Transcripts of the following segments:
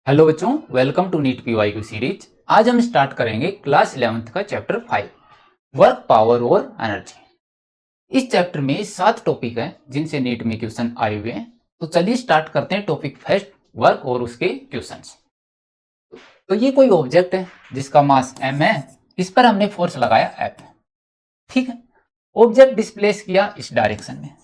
Hello बच्चों, welcome to NEET PYQ series. आज हम स्टार्ट करेंगे क्लास 11th का चैप्टर 5 वर्क, पावर और एनर्जी। इस चैप्टर में 7 टॉपिक हैं जिनसे नीट में क्वेश्चन आए हुए हैं। तो चलिए स्टार्ट करते हैं टॉपिक फर्स्ट, वर्क और उसके क्वेश्चंस। तो ये कोई ऑब्जेक्ट है जिसका मास m है, इस पर हमने फोर्स लगाया F। ठीक है, ऑब्जेक्ट डिस्प्लेस किया इस डायरेक्शन में।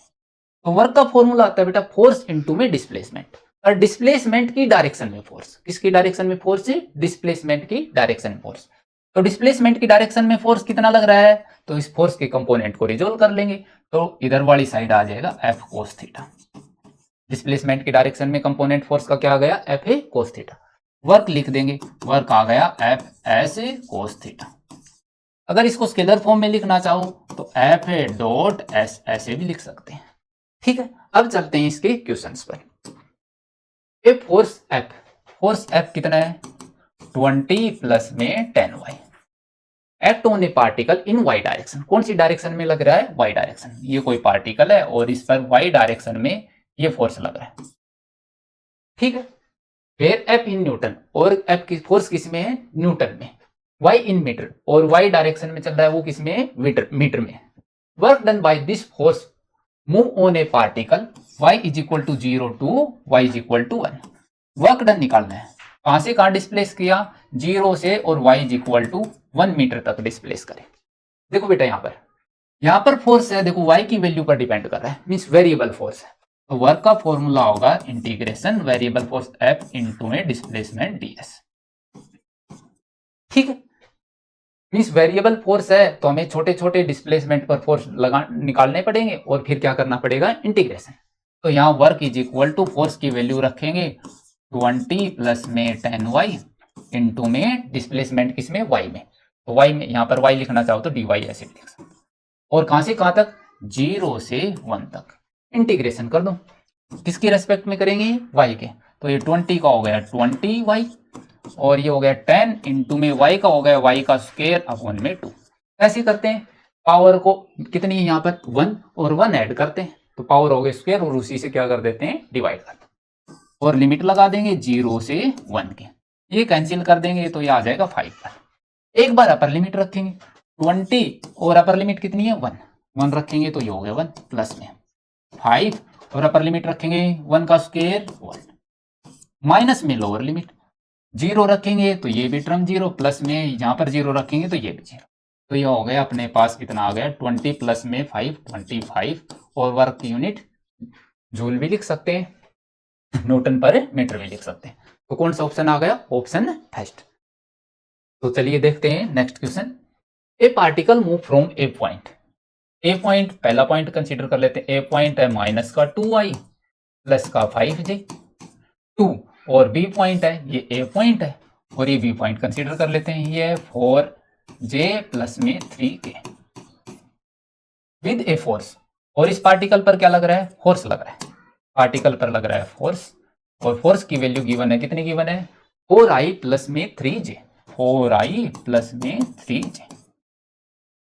तो वर्क का फॉर्मूला आता है बेटा फोर्स इनटू में डिस्प्लेसमेंट, और डिस्प्लेसमेंट की डायरेक्शन में फोर्स। किसकी डायरेक्शन में फोर्स है? डिस्प्लेसमेंट की डायरेक्शन में फोर्स। तो डिस्प्लेसमेंट की डायरेक्शन में फोर्स कितना लग रहा है, तो इस फोर्स के कंपोनेंट को रिजोल्व कर लेंगे। तो इधर वाली साइड आ जाएगा एफ कोस थीटा। डिस्प्लेसमेंट की डायरेक्शन में कंपोनेंट फोर्स का क्या आ गया? F A cos theta. Work लिख देंगे, वर्क आ गया F S A cos theta. अगर इसको स्केलर फॉर्म में लिखना चाहो तो एफ ए डॉट एस ऐसे भी लिख सकते हैं। ठीक है, अब चलते हैं इसके क्वेश्चंस पर। ए फोर्स एफ कितना है? 20 प्लस में 10y। Act on a particle in y direction. कौन सी डायरेक्शन में लग रहा है? y direction. ये कोई पार्टिकल है और इस पर y डायरेक्शन में ये फोर्स लग रहा है। ठीक है, फिर एफ इन न्यूटन, और एफ की फोर्स किस में है? न्यूटन में। y इन मीटर, और y डायरेक्शन में चल रहा है वो किस में? मीटर में। Work done by this force move on a particle y is equal to 0 to y is equal to 1। वर्क डन निकालना है। कहां से कहां डिस्प्लेस किया? 0 से, और y is equal to 1 metre तक डिस्प्लेस करें। देखो बेटा, यहां पर फोर्स है, देखो y की वैल्यू पर डिपेंड कर रहा है, मींस वेरिएबल फोर्स है। तो वर्क का फॉर्मूला होगा integration variable force f into में डिस्प्लेसमेंट ds। ठीक है, मींस वेरिएबल फोर्स है तो हमें छोटे छोटे डिस्प्लेसमेंट पर फोर्स लगा निकालने पड़ेंगे, और फिर क्या करना पड़ेगा? इंटीग्रेशन। तो यहाँ work is equal to force की वैल्यू रखेंगे 20 प्लस में 10y इंटू में डिस्प्लेसमेंट किसमें? y में। तो y में, यहाँ पर y लिखना चाहो तो dy ऐसे भी लिख सकते, और कहां से कहां तक? 0 से 1 तक। इंटीग्रेशन कर दो, किसकी रेस्पेक्ट में करेंगे? y के। तो ये 20 का हो गया 20y, और ये हो गया 10 इंटू में y का हो गया y का स्क्वायर अपॉन में 2। ऐसे करते हैं, पावर को कितनी है यहाँ पर? 1, और 1 ऐड करते हैं तो पावर हो गया स्क्वायर, और उसी से क्या कर देते हैं? डिवाइड कर देते हैं, और लिमिट लगा देंगे 0 से 1 के। ये कैंसिल कर देंगे तो ये आ जाएगा 5 पर। एक बार अपर लिमिट रखेंगे 20, और अपर लिमिट कितनी है? 1 रखेंगे तो ये हो गया 1 प्लस में 5, और अपर लिमिट रखेंगे 1 का स्क्वायर 1, माइनस में लोअर लिमिट 0 रखेंगे तो ये भी टर्म 0, प्लस में यहां पर 0 रखेंगे तो ये भी 0। तो ये हो गया अपने पास कितना आ गया? 20 प्लस में 5 25, और वर्क की यूनिट जूल भी लिख सकते हैं, न्यूटन पर मीटर भी लिख सकते हैं। तो कौन सा ऑप्शन आ गया? Option first. तो चलिए देखते हैं next question. A particle move from A point. A point, पहला पॉइंट कंसीडर कर लेते हैं। ए पॉइंट है माइनस का 2y प्लस का 5j 2, और बी पॉइंट है, ये ए पॉइंट है, और ये बी पॉइंट कंसीडर कर लेते हैं, ये 4j प्लस में 3k विद ए फोर्स। और इस पार्टिकल पर क्या लग रहा है? फोर्स लग रहा है, पार्टिकल पर लग रहा है फोर्स, और फोर्स की वैल्यू गिवन है, कितनी गिवन है? 4i प्लस में 3j, 4i प्लस में 3j,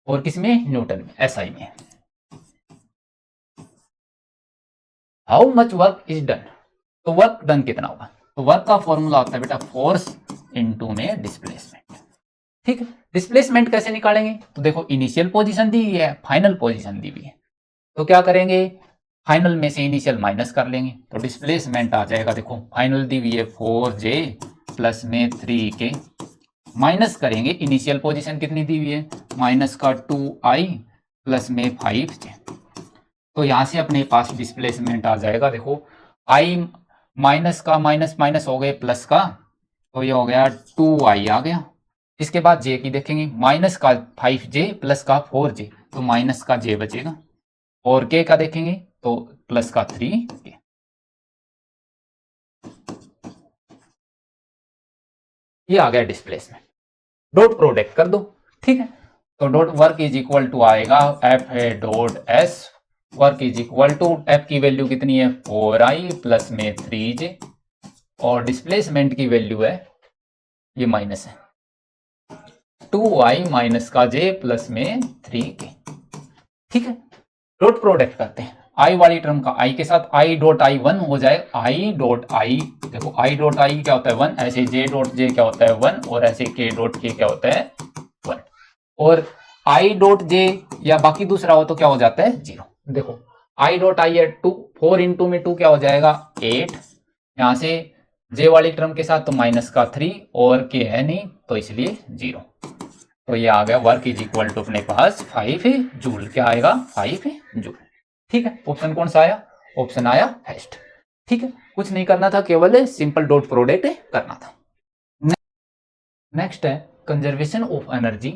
और किसमें? न्यूटन में, एसआई में। How much work is done, तो वर्क डन कितना होगा? तो वर्क का फॉर्मूला होता है बेटा फोर्स इनटू में डिस्प्लेसमेंट। ठीक है, डिस्प्लेसमेंट कैसे निकालेंगे? तो देखो, इनिशियल पोजीशन दी हुई है, फाइनल पोजीशन दी हुई है, तो क्या करेंगे? फाइनल में से इनिशियल माइनस कर लेंगे, तो डिस्प्लेसमेंट आ जाएगा। देखो, फाइनल दी हुई है 4j प्लस में 3k, माइनस करेंगे इनिशियल पोजीशन कितनी दी हुई है? माइनस का 2i प्लस में 5j। तो यहां से अपने पास डिस्प्लेसमेंट आ जाएगा। देखो, i माइनस का माइनस माइनस हो गए प्लस का, तो ये हो गया 2i आ गया। इसके बाद j की देखेंगे, माइनस का 5j प्लस का 4j, तो माइनस का j बचेगा, और k का देखेंगे तो प्लस का 3k। ये आ गया डिस्प्लेसमेंट। डॉट प्रोडक्ट कर दो। ठीक है, तो dot work is equal to आएगा एफ है dot s, work is equal to f की वैल्यू कितनी है? 4i प्लस में 3j, और डिस्प्लेसमेंट की वैल्यू है, ये माइनस है, 2i माइनस का j प्लस में 3k। ठीक है, डॉट प्रोडक्ट करते हैं, आई वाली टर्म का आई के साथ आई डॉट आई 1 हो जाए, आई डॉट आई, देखो आई डॉट आई क्या होता है 1, ऐसे जे डॉट जे क्या होता है 1, और ऐसे के डॉट के क्या होता है 1, और आई डॉट जे या बाकी दूसरा हो तो क्या हो जाता है 0। देखो आई डॉट आई है 2, 4 इंटू में 2 क्या हो जाएगा 8, यहां से जे वाली टर्म के साथ तो माइनस का 3 और के है नहीं तो इसलिए 0। तो ये आ गया वर्क इज इक्वल टू अपने पास 5 जूल, क्या आएगा 5 जूल। ठीक है, ऑप्शन कौन सा आया, ऑप्शन आया फर्स्ट। ठीक है, कुछ नहीं करना था, केवल सिंपल डॉट प्रोडक्ट करना था। नेक्स्ट है कंजर्वेशन ऑफ एनर्जी।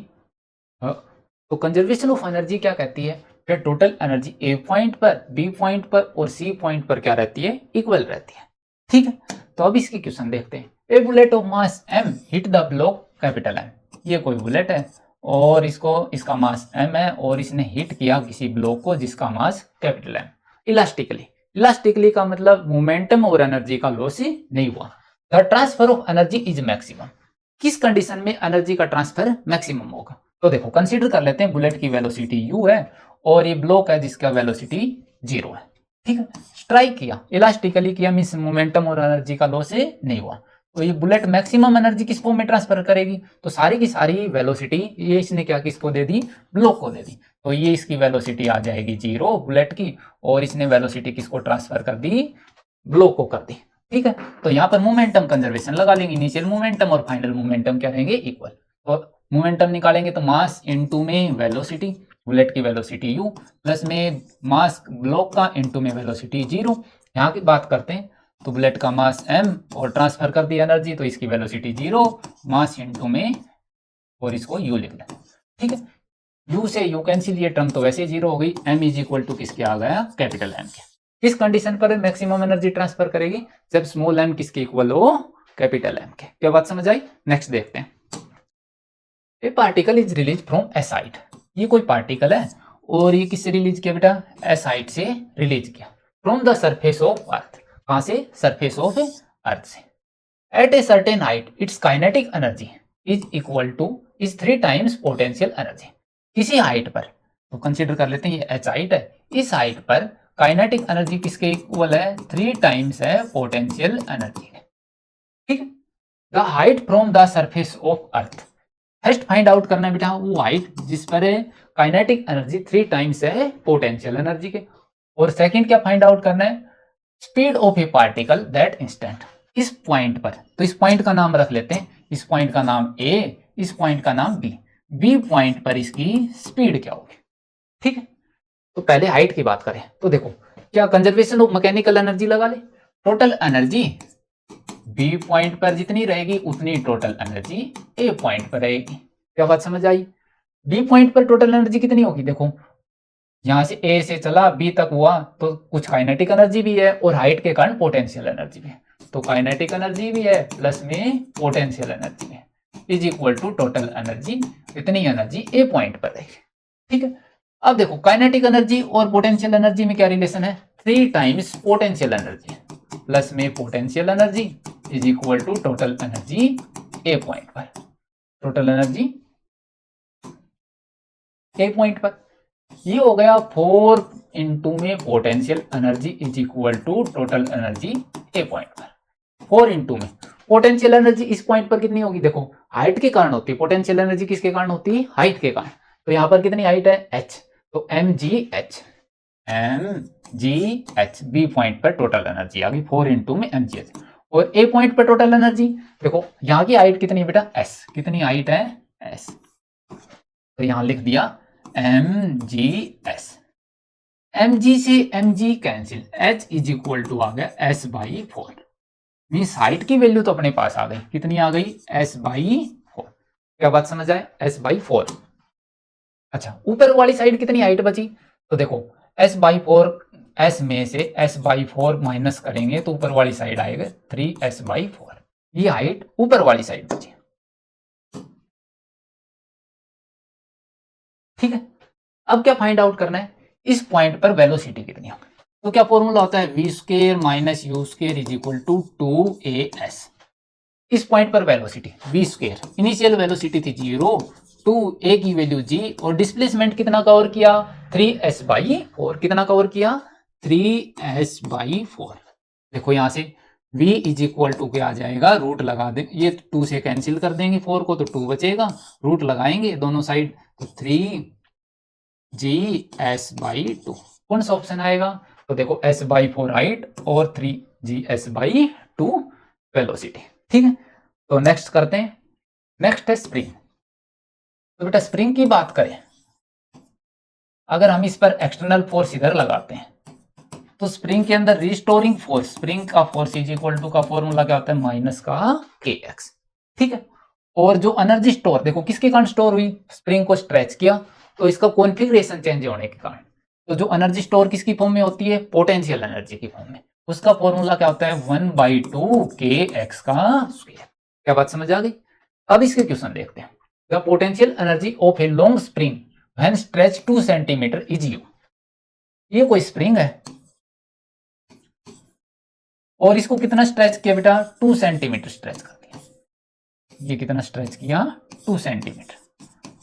तो कंजर्वेशन ऑफ एनर्जी क्या कहती है, कि टोटल एनर्जी ए पॉइंट पर, बी पॉइंट पर और सी पॉइंट पर क्या रहती है, इक्वल रहती है। ठीक है, तो अब इसके क्वेश्चन देखते हैं। A bullet of mass m hit the block capital M। ये कोई बुलेट है और इसका मास m है और इसने हिट किया किसी ब्लॉक को जिसका मास कैपिटल M। इलास्टिकली का मतलब मोमेंटम और एनर्जी का लॉस नहीं हुआ। The transfer of energy is maximum. किस कंडीशन में एनर्जी का ट्रांसफर मैक्सिमम होगा, तो देखो कंसीडर कर लेते हैं बुलेट की वेलोसिटी u है और ये ब्लॉक है जिसका वेलोसिटी 0 है। ठीक है, स्ट्राइक किया, इलास्टिकली किया, मींस मोमेंटम और एनर्जी का लॉस नहीं हुआ। तो ये बुलेट मैक्सिमम एनर्जी किस फॉर्म में ट्रांसफर करेगी, तो सारी की सारी वेलोसिटी ये इसने क्या किसको दे दी, ब्लॉक को दे दी। तो ये इसकी वेलोसिटी आ जाएगी 0 बुलेट की, और इसने वेलोसिटी किसको ट्रांसफर कर दी, ब्लॉक को कर दी। ठीक है, तो यहाँ पर मोमेंटम कंजर्वेशन लगा लेंगे, इनिशियल मोमेंटम और फाइनल मोमेंटम क्या रहेंगे, इक्वल। तो मोमेंटम निकालेंगे तो मास इनटू में वेलोसिटी, बुलेट की वेलोसिटी u प्लस में मास ब्लॉक का इनटू में वेलोसिटी 0। यहाँ की बात करते हैं तो बुलेट का मास m और ट्रांसफर कर दी एनर्जी, तो इसकी वेलोसिटी 0, मास इनटू में और इसको u लिख लें। ठीक है, u से u कैंसिल, ये टर्म तो वैसे 0 हो गई। m इज इक्वल टू किसके आ गया, कैपिटल M के। किस कंडीशन पर मैक्सिमम एनर्जी ट्रांसफर करेगी, जब स्मॉल m किसके इक्वल हो, कैपिटल M के। क्या बात समझ आई, नेक्स्ट देखते हैं। ए particle is release from A side. ये कोई पार्टिकल है और ये किससे रिलीज किया बेटा, ए साइड से रिलीज किया, from the surface of Earth. कहां से, सरफेस ऑफ अर्थ से। At a certain height its kinetic energy is equal to, is 3 times potential energy. किसी हाइट पर, तो कंसीडर कर लेते हैं ये एच हाइट है, इस हाइट पर काइनेटिक एनर्जी किसके इक्वल है, 3 टाइम्स है पोटेंशियल एनर्जी। ठीक है, the height from the surface of earth. First find out करना है बेटा वो हाइट जिस पर काइनेटिक एनर्जी 3 टाइम्स है पोटेंशियल एनर्जी के, और सेकंड क्या फाइंड आउट करना है, speed of a particle that instant. इस पॉइंट पर, तो इस पॉइंट का नाम रख लेते हैं, इस पॉइंट का नाम A, इस पॉइंट का नाम B। B पॉइंट पर इसकी स्पीड क्या होगी। ठीक है, तो पहले हाइट की बात करें तो देखो क्या कंजर्वेशन ऑफ मैकेनिकल एनर्जी लगा ले, टोटल एनर्जी बी पॉइंट पर जितनी रहेगी उतनी टोटल एनर्जी ए पॉइंट पर रहेगी। क्या बात समझ आई, बी पॉइंट पर टोटल एनर्जी कितनी होगी, देखो यहां से ए से चला बी तक हुआ तो कुछ काइनेटिक एनर्जी भी है और हाइट के कारण पोटेंशियल एनर्जी भी है, तो काइनेटिक एनर्जी भी है प्लस में पोटेंशियल एनर्जी है, is equal to total energy, इतनी एनर्जी ए पॉइंट पर रहेगी। ठीक है, अब देखो काइनेटिक एनर्जी और पोटेंशियल एनर्जी में क्या रिलेशन है, 3 टाइम्स पोटेंशियल एनर्जी प्लस में potential energy is equal to total energy a point पर। टोटल एनर्जी ए पॉइंट पर ये हो गया 4 इंटू में potential energy is equal to total energy a point पर। 4 इंटू में पोटेंशियल एनर्जी इस पॉइंट पर कितनी होगी, देखो हाइट के कारण होती है पोटेंशियल एनर्जी, किसके कारण होती है, हाइट के कारण। तो यहां पर कितनी हाइट है, h, तो mgh, mgh बी पॉइंट पर टोटल एनर्जी आ गई 4 इंटू में mgh, और ए पॉइंट पर टोटल एनर्जी देखो यहां की हाइट कितनी है बेटा, s, कितनी हाइट है s, तो यहां लिख दिया mgs, mg से mg cancel, h is equal to आ गया s बाई 4, मीन्स हाइट की वैल्यू तो अपने पास आ गई, कितनी आ गई s बाई 4। क्या बात समझ आए, s बाई 4। अच्छा ऊपर वाली साइड कितनी हाइट बची, तो देखो s बाई 4, s में से s बाई 4 माइनस करेंगे तो ऊपर वाली साइड आएगा 3s बाई 4, ये हाइट ऊपर वाली साइड बची। ठीक है, अब क्या फाइंड आउट करना है, इस पॉइंट पर वेलोसिटी कितनी होगी, तो क्या फॉर्मूला होता है v square minus u square is equal to 2as। इस पॉइंट पर velocity v square, initial velocity थी 0, 2a की वैल्यू g, और डिस्प्लेसमेंट कितना कवर किया 3s बाई 4, कितना कवर किया 3s/4। देखो यहां से v इज इक्वल टू क्या आ जाएगा, रूट लगा दे, ये 2 से कैंसिल कर देंगे 4 को, तो 2 बचेगा, रूट लगाएंगे दोनों साइड, तो 3gs/2 कौन सा ऑप्शन आएगा, तो देखो s/4 हाइट और 3gs/2 वेलोसिटी। ठीक है, तो नेक्स्ट करते हैं, नेक्स्ट है स्प्रिंग। तो बेटा स्प्रिंग की बात करें, अगर हम इस पर एक्सटर्नल फोर्स इधर लगाते हैं तो स्प्रिंग के अंदर रिस्टोरिंग फोर्स, स्प्रिंग का फोर्स इज इक्वल टू का फॉर्मूला क्या होता है, माइनस का kx। ठीक है, और जो एनर्जी स्टोर, देखो किसके कारण स्टोर हुई, स्प्रिंग को स्ट्रेच किया तो इसका कॉन्फ़िगरेशन चेंज होने के कारण, तो जो एनर्जी स्टोर किसकी फॉर्म में होती है, पोटेंशियल एनर्जी की फॉर्म में, उसका फॉर्मूला क्या होता है 1/2 kx का स्क्वायर। क्या बात समझ आ गई। अब इसके क्वेश्चन देखते हैं। The potential energy of a long spring when stretch 2 centimetre is you. ये कोई स्प्रिंग है और इसको कितना स्ट्रेच किया बेटा, 2 सेंटीमीटर स्ट्रेच कर दिया। ये कितना स्ट्रेच किया, 2 सेंटीमीटर।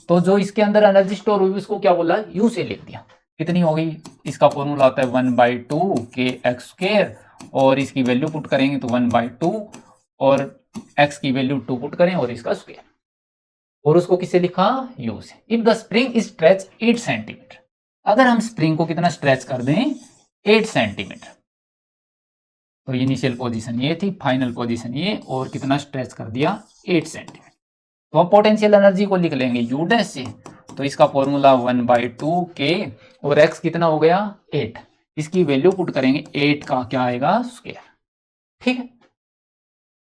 तो जो इसके अंदर एनर्जी स्टोर हुई उसको क्या बोला, यू से लिख दिया। कितनी हो गई, इसका फॉर्मूला होता है 1/2 kx², और इसकी वैल्यू पुट करेंगे तो 1/2, और x की वैल्यू 2 पुट करें और इसका स्क्वायर, और उसको किससे लिखा, यू से। If the spring is stretch 8 centimetre, अगर हम स्प्रिंग को कितना स्ट्रेच कर दें, 8 सेंटीमीटर, तो इनिशियल पोजीशन ये थी, फाइनल पोजीशन ये, और कितना स्ट्रेच कर दिया, 8 सेंटीमीटर। तो हम पोटेंशियल एनर्जी को लिख लेंगे यू डैश से, तो इसका फॉर्मूला 1/2 k, और x कितना हो गया 8, इसकी वैल्यू पुट करेंगे 8 का क्या आएगा, स्क्वायर। ठीक है,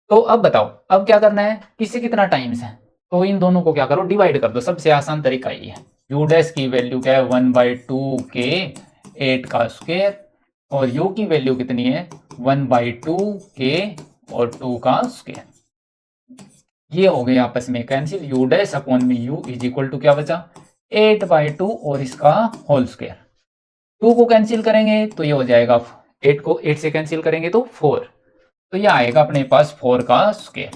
तो अब बताओ अब क्या करना है, किससे कितना टाइम्स है, तो इन दोनों को क्या करो, डिवाइड कर दो, सबसे आसान तरीका ये है। यू डैश की वैल्यू क्या है 1/2 k 8 का स्क्वायर, और यू की वैल्यू कितनी है 1/2 k और 2 का स्क्वायर। ये हो गए आपस में कैंसिल, यू डैश अपॉन में यू इज इक्वल टू क्या बचा, 8/2 और इसका होल स्क्वायर। 2 को कैंसिल करेंगे तो ये हो जाएगा, 8 को 8 से कैंसिल करेंगे तो 4, तो ये आएगा अपने पास 4 का स्क्वायर।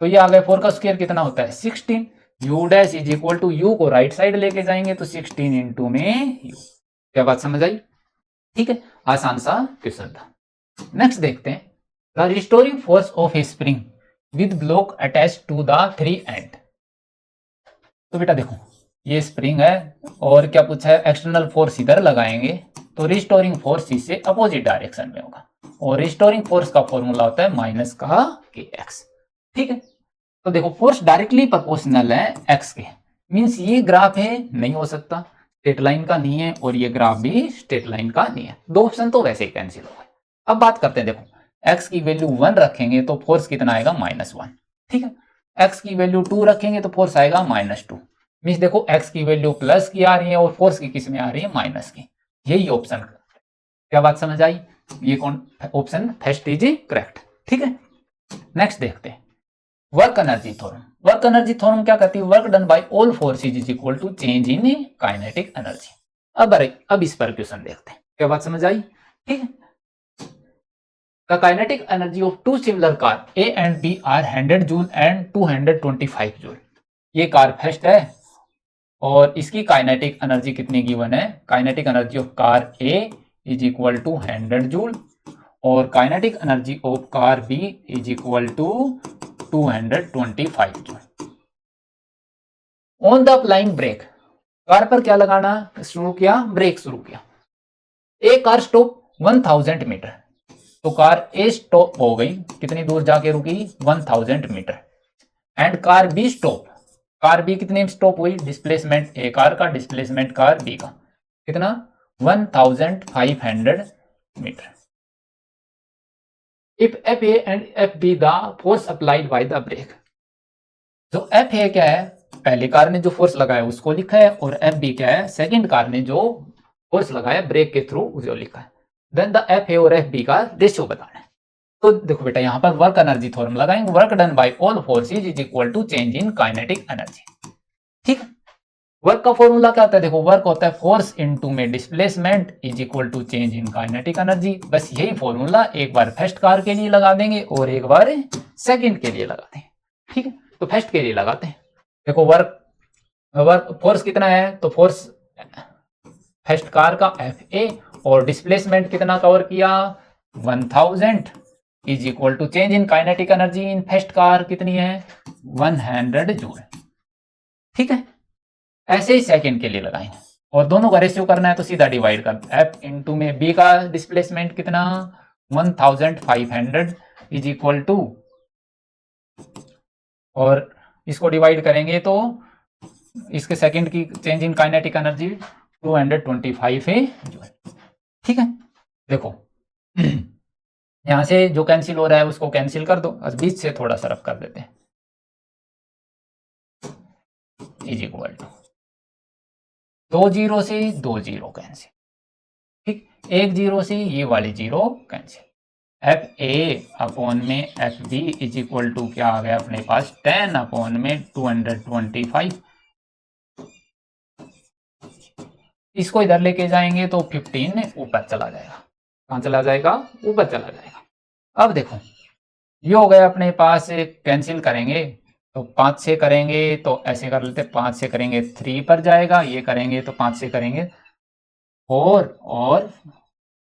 तो ये आ गया 4 का स्क्वायर कितना होता है 16। U dash is equal to u को राइट साइड लेके जाएंगे तो 16 इंटू में यू। क्या बात समझ आई। ठीक है, आसान सा क्वेश्चन था। नेक्स्ट देखते हैं, the restoring force of a spring with block attach to the 3 end. तो बेटा देखो ये स्प्रिंग है और क्या पूछा है, एक्सटर्नल फोर्स इधर लगाएंगे तो रिस्टोरिंग फोर्स इससे अपोजिट डायरेक्शन में होगा, और रिस्टोरिंग फोर्स का फॉर्मूला होता है माइनस का kx। ठीक है, तो देखो फोर्स डायरेक्टली प्रोपोर्शनल है x के, मींस ये ग्राफ है नहीं हो सकता, स्ट्रेट लाइन का नहीं है, और ये ग्राफ भी स्ट्रेट लाइन का नहीं है, दो ऑप्शन तो वैसे ही कैंसिल हो गए। अब बात करते हैं, देखो x की वैल्यू 1 रखेंगे तो फोर्स कितना आएगा -1। ठीक है, x की वैल्यू 2 रखेंगे तो फोर्स आएगा -2। मींस देखो x की वैल्यू प्लस की आ रही है और फोर्स की किस में आ रही है, माइनस की। यही ऑप्शन, क्या बात समझ आई, ये कौन ऑप्शन फर्स्ट इज करेक्ट। ठीक है, नेक्स्ट देखते हैं, work energy theorem. Work energy theorem क्या कहती है, work done by all forces is equal to change in kinetic energy. अब इस पर क्वेश्चन देखते हैं, क्या बात समझ आई। ठीक है, the kinetic energy of two similar car A and B are 100 joule and 225 joule. ये कार फर्स्ट है और इसकी काइनेटिक एनर्जी कितनी गिवन है, kinetic energy of car A is equal to 100 joule और kinetic energy of car B is equal to 225 joule. On the applying brake, car पर क्या लगाना शुरू किया, ब्रेक शुरू किया। ए कार स्टॉप 1000 मीटर, तो कार ए स्टॉप हो गई, कितनी दूर जाके रुकी 1000 metre. And car B stop, car B कितने स्टॉप हुई, डिस्प्लेसमेंट ए कार का, डिस्प्लेसमेंट कार बी का कितना 1500 metre. If F A and F B the force applied by the brake, जो एफ ए क्या है, पहले कार ने जो फोर्स लगाया उसको लिखा है, और एफ बी क्या है, सेकंड कार ने जो फोर्स लगाया ब्रेक के थ्रू उसको लिखा है। देन द एफ ए और एफ बी का रेशियो बताना है। तो देखो बेटा यहाँ पर वर्क एनर्जी थ्योरम लगाएंगे, work done by all forces is equal to change in kinetic energy. ठीक है, वर्क का फॉर्मूला क्या होता है, देखो वर्क होता है फोर्स इनटू में displacement is equal to change in kinetic energy. बस यही फॉर्मूला एक बार फर्स्ट कार के लिए लगा देंगे और एक बार सेकंड के लिए लगाते हैं। ठीक है, तो फर्स्ट के लिए लगाते हैं। देखो वर्क फोर्स कितना है, तो फोर्स फर्स्ट कार का एफ ए और डिस्प्लेसमेंट कितना कवर किया 1000 is equal to change in kinetic energy in first car कितनी है 100 जूल। ठीक है, ऐसे ही सेकंड के लिए लगाएंगे और दोनों का रेशियो करना है तो सीधा डिवाइड कर F इंटू में B का डिस्प्लेसमेंट कितना 1500 इज इक्वल टू, और इसको डिवाइड करेंगे तो इसके सेकंड की चेंज इन काइनेटिक एनर्जी 225 है जूल। ठीक है, देखो यहां से जो कैंसिल हो रहा है उसको कैंसिल कर दो, बीच से थोड़ा सा रफ कर देते हैं, इज इक्वल टू 2 जीरो से 2 जीरो कैंसिल, ठीक, 1 जीरो से ये वाली zero cancel, F A upon में F B is equal to क्या आ गया अपने पास 10 अपॉन में 225, इसको इधर लेके जाएंगे तो 15 ऊपर चला जाएगा, कहां चला जाएगा ऊपर चला जाएगा। अब देखो ये हो गया अपने पास, कैंसिल करेंगे तो 5 से करेंगे तो ऐसे कर लेते, 5 से करेंगे 3 पर जाएगा, ये करेंगे तो 5 से करेंगे 4 और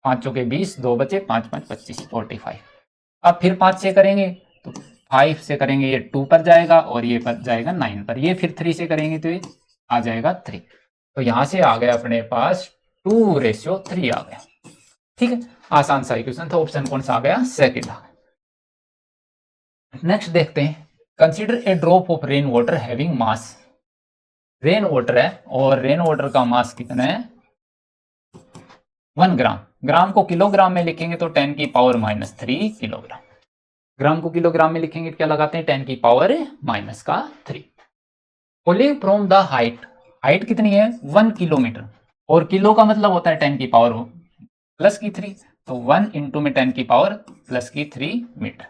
5 के 20, 2 बचे, 5 5 25 45। अब फिर 5 से करेंगे तो 5 से करेंगे ये 2 पर जाएगा और ये पर जाएगा 9 पर, ये फिर 3 से करेंगे तो ये आ जाएगा 3, तो यहां से आ गया अपने पास 2:3 आ गया। ठीक है, आसान सा इक्वेशन था, ऑप्शन कौन सा आ गया सेकंड आ गया। नेक्स्ट देखते हैं, consider a drop of rain water having mass, rain water है और रेन वाटर का मास कितना है 1 ग्राम, ग्राम को किलोग्राम में लिखेंगे तो 10 की पावर -3 किलोग्राम, ग्राम को किलोग्राम में लिखेंगे क्या लगाते हैं 10 की power -3। Falling from the height, height कितनी है 1 किलोमीटर और किलो का मतलब होता है 10 की पावर +3, तो 1 इंटू में 10 की पावर +3 मीटर।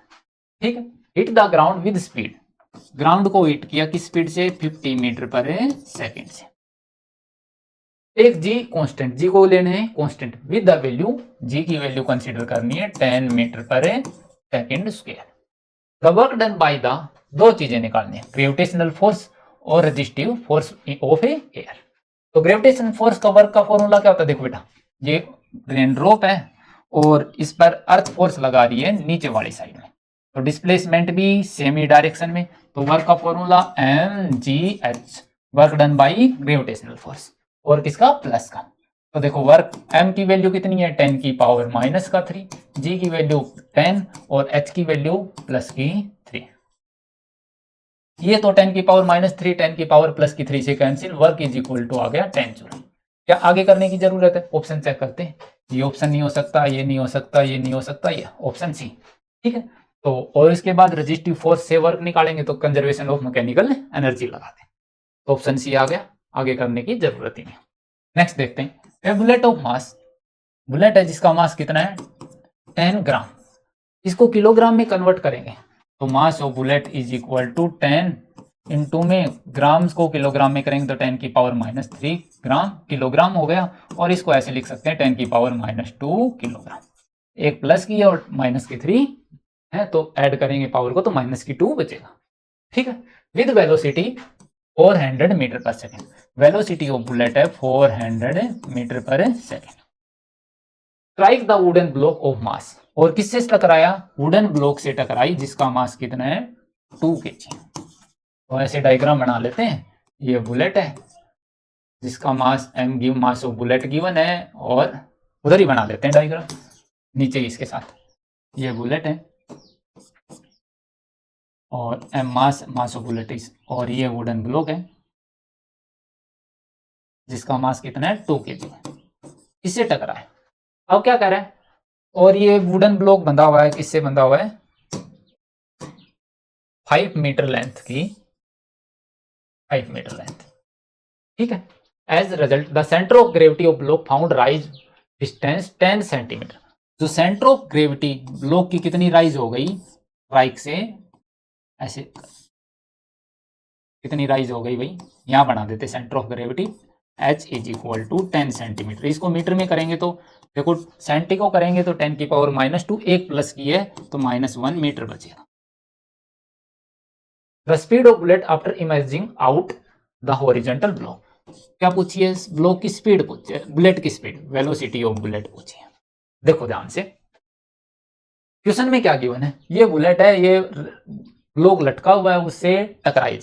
ठीक है, hit the ground with speed, ground को हिट किया किस स्पीड से 50 मीटर पर सेकेंड से। एक जी कांस्टेंट, जी को लेने हैं कांस्टेंट विद द वैल्यू, जी की वैल्यू कंसीडर करनी है 10 मीटर पर second square. The work done by the, दो चीजें निकालनी है, ग्रेविटेशनल फोर्स और रेजिस्टिव फोर्स ऑफ एयर। तो ग्रेविटेशनल फोर्स का वर्क का फॉर्मूला क्या होता है, देखो बेटा ये रेन ड्रॉप है और इस पर अर्थ फोर्स लगा रही है नीचे वाली साइड में, तो डिस्प्लेसमेंट भी सेम ही डायरेक्शन में, तो वर्क का formula mgh, work done by gravitational force और किसका प्लस का। तो देखो वर्क m की वैल्यू कितनी है 10 की पावर -3, g की वैल्यू 10 और h की वैल्यू +3। ये तो 10 की पावर -3 10 की पावर +3 से cancel, work is equal to आ गया 10 जूल। क्या आगे करने की जरूरत है, ऑप्शन चेक करते हैं, ये ऑप्शन नहीं हो सकता, ये नहीं हो सकता, ये नहीं हो सकता, ये ऑप्शन सी। ठीक है, तो और इसके बाद रेजिस्टिव फोर्स से वर्क निकालेंगे तो कंजर्वेशन ऑफ मैकेनिकल एनर्जी लगाते हैं, तो ऑप्शन सी आ गया, आगे करने की जरूरत ही नहीं। नेक्स्ट देखते हैं, a bullet of mass, bullet है जिसका मास कितना है 10 ग्राम, इसको किलोग्राम में कन्वर्ट करेंगे तो mass of bullet is equal to 10 into में ग्राम्स को किलोग्राम में करेंगे तो 10 की पावर -3 ग्राम किलोग्राम हो गया, और इसको ऐसे लिख सकते हैं 10 की पावर -2 किलोग्राम, एक प्लस की और -3 है तो ऐड करेंगे पावर को तो -2 बचेगा। ठीक है, विद वेलोसिटी 400 मीटर पर सेकेंड, वेलोसिटी ऑफ बुलेट है 400 मीटर पर second. Strike the wooden block of mass, और किससे टकराया वुडन ब्लॉक से टकराई जिसका मास कितना है 2 kg। तो ऐसे डायग्राम बना लेते हैं, ये बुलेट है जिसका मास m give mass of bullet given है, और उधर ही बना लेते हैं डायग्राम नीचे इसके साथ, ये बुलेट है और m mass of bullet is, और ये वुडन ब्लॉक है जिसका मास कितना है 2 kg, इससे टकरा है। अब क्या कर रहा है, और ये वुडन ब्लॉक बंधा हुआ है, किससे बंधा हुआ है 5 मीटर लेंथ की, 5 मीटर लेंथ। ठीक है, as result the centre of gravity of block found rise distance 10 centimetre, जो सेंटर ऑफ ग्रेविटी ब्लॉक की कितनी राइज हो गई, राइट से ऐसे कितनी राइज हो गई भाई, यहां बना देते centre of gravity h is equal to 10 centimetre, इसको मीटर में करेंगे तो देखो सेंटी को करेंगे तो 10 की पावर -2, एक प्लस की है तो -1 मीटर बचेगा। The speed of bullet after imaging out the horizontal block, क्या पूछी है? ब्लॉक की स्पीड पूछी है, बुलेट की स्पीड, वेलोसिटी ऑफ बुलेट पूछी है। देखो ध्यान से, क्वेश्चन में क्या गिवन है, ये बुलेट है, ये ब्लॉक लटका हुआ है, उससे टकराई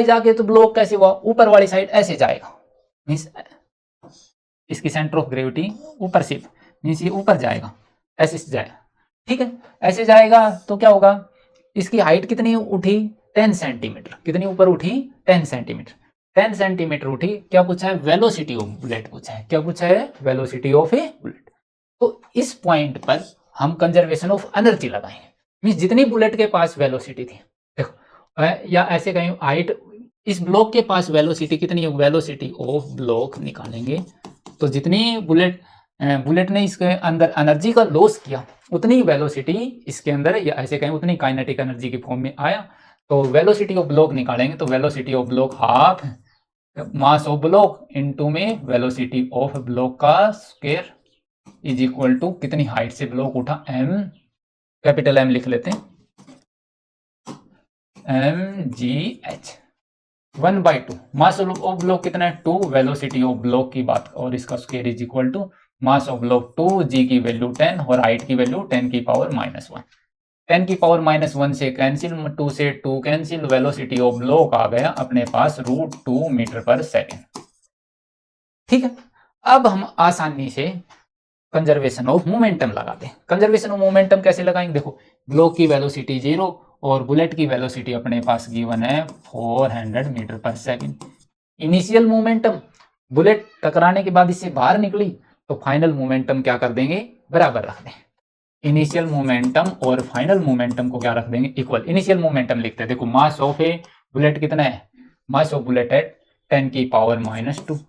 जाके तो ब्लॉक कैसे हुआ, ऊपर वाली साइड ऐसे जाएगा, मीन्स इसकी सेंटर ऑफ ग्रेविटी ऊपर से, मीन्स ये ऊपर जाएगा, ऐसे से जाएगा, ठीक है। ऐसे जाएगा तो क्या होगा, इसकी हाइट कितनी उठी, 10 सेंटीमीटर, कितनी ऊपर उठी, 10 सेंटीमीटर, 10 सेंटीमीटर उठी। क्या पूछा है, वेलोसिटी ऑफ बुलेट पूछा है, क्या पूछा है, वेलोसिटी ऑफ ए बुलेट। तो इस पॉइंट पर हम कंजर्वेशन ऑफ एनर्जी लगाएंगे, मीन्स जितनी बुलेट के पास वेलोसिटी थी, देखो या ऐसे कहें हाइट, इस ब्लॉक के पास वेलोसिटी कितनी है, वेलोसिटी ऑफ ब्लॉक निकालेंगे, तो जितनी बुलेट ने इसके अंदर एनर्जी का लॉस किया, उतनी वेलोसिटी इसके अंदर, या ऐसे कहें उतनी काइनेटिक एनर्जी की फॉर्म में आया। तो वेलोसिटी ऑफ ब्लॉक निकालेंगे, तो velocity of block half mass of block into में वेलोसिटी ऑफ ब्लॉक का स्क्वायर इज इक्वल टू कितनी हाइट से ब्लॉक उठा, एम, कैपिटल एम लिख लेते हैं, M G H, 1/2 mass of block कितना है, 2, वेलोसिटी ऑफ ब्लॉक की बात, और इसका square is equal to mass of block 2, जी की वैल्यू 10 और हाइट की वैल्यू 10 की पावर -1, 10 की पावर -1 से कैंसिल, 2 से 2 कैंसिल, वेलोसिटी ऑफ ब्लॉक आ गया अपने पास √2 मीटर पर सेकेंड, ठीक है। अब हम आसानी से कंजर्वेशन ऑफ मोमेंटम लगाते हैं। कंजर्वेशन ऑफ मोमेंटम कैसे लगाएंगे, देखो ब्लॉक की वेलोसिटी 0 और बुलेट की वेलोसिटी अपने पास गिवन है 400 मीटर पर सेकंड। इनिशियल मोमेंटम, बुलेट टकराने के बाद इससे बाहर निकली, तो फाइनल मोमेंटम क्या कर देंगे, बराबर रख दें। इनिशियल मोमेंटम और फाइनल मोमेंटम को क्या रख देंगे, इक्वल। इनिशियल मोमेंटम लिखते हैं, देखो मास ऑफ ए बुलेट कितना है, मास ऑफ बुलेट है 10 की पावर -2,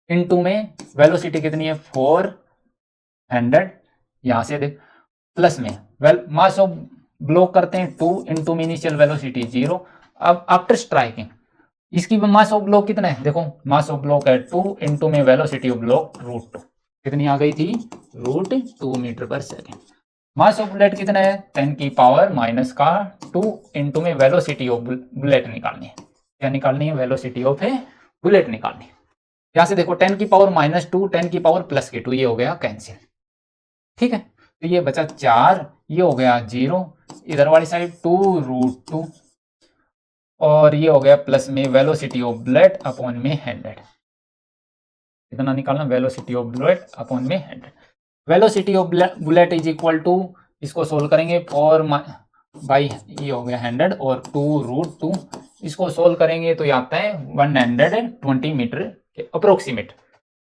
इनटू में वेलोसिटी कितनी है 400, यहां से देख प्लस में मास ऑफ ब्लॉक करते हैं 2 इनटू में इनिशियल वेलोसिटी 0। अब आफ्टर स्ट्राइकिंग इसकी मास ऑफ ब्लॉक कितना है, देखो मास ऑफ ब्लॉक है 2 इनटू में वेलोसिटी ऑफ ब्लॉक √2, कितनी आ गई थी, √2 मीटर पर सेकेंड। मास ऑफ बुलेट कितना है 10 की पावर -2 इनटू में वेलोसिटी ऑफ बुलेट निकालनी है, क्या निकालनी है, वेलोसिटी ऑफ ए बुलेट निकालनी है। यहां से देखो 10 की पावर -2, 10 की पावर +2, ये हो गया कैंसिल, ठीक है। तो ये बचा 4, ये हो गया 0, इधर वाली साइड 2√2, और ये हो गया प्लस में वेलोसिटी ऑफ बुलेट अपॉन में 100, कितना निकालना, वेलोसिटी ऑफ बुलेट अपॉन में 100। Velocity of bullet is equal to, इसको सोल्व करेंगे 4 बाई ये हो गया 100 और 2√2, इसको सोल्व करेंगे तो ये आता है 120 मीटर के अप्रोक्सीमेट,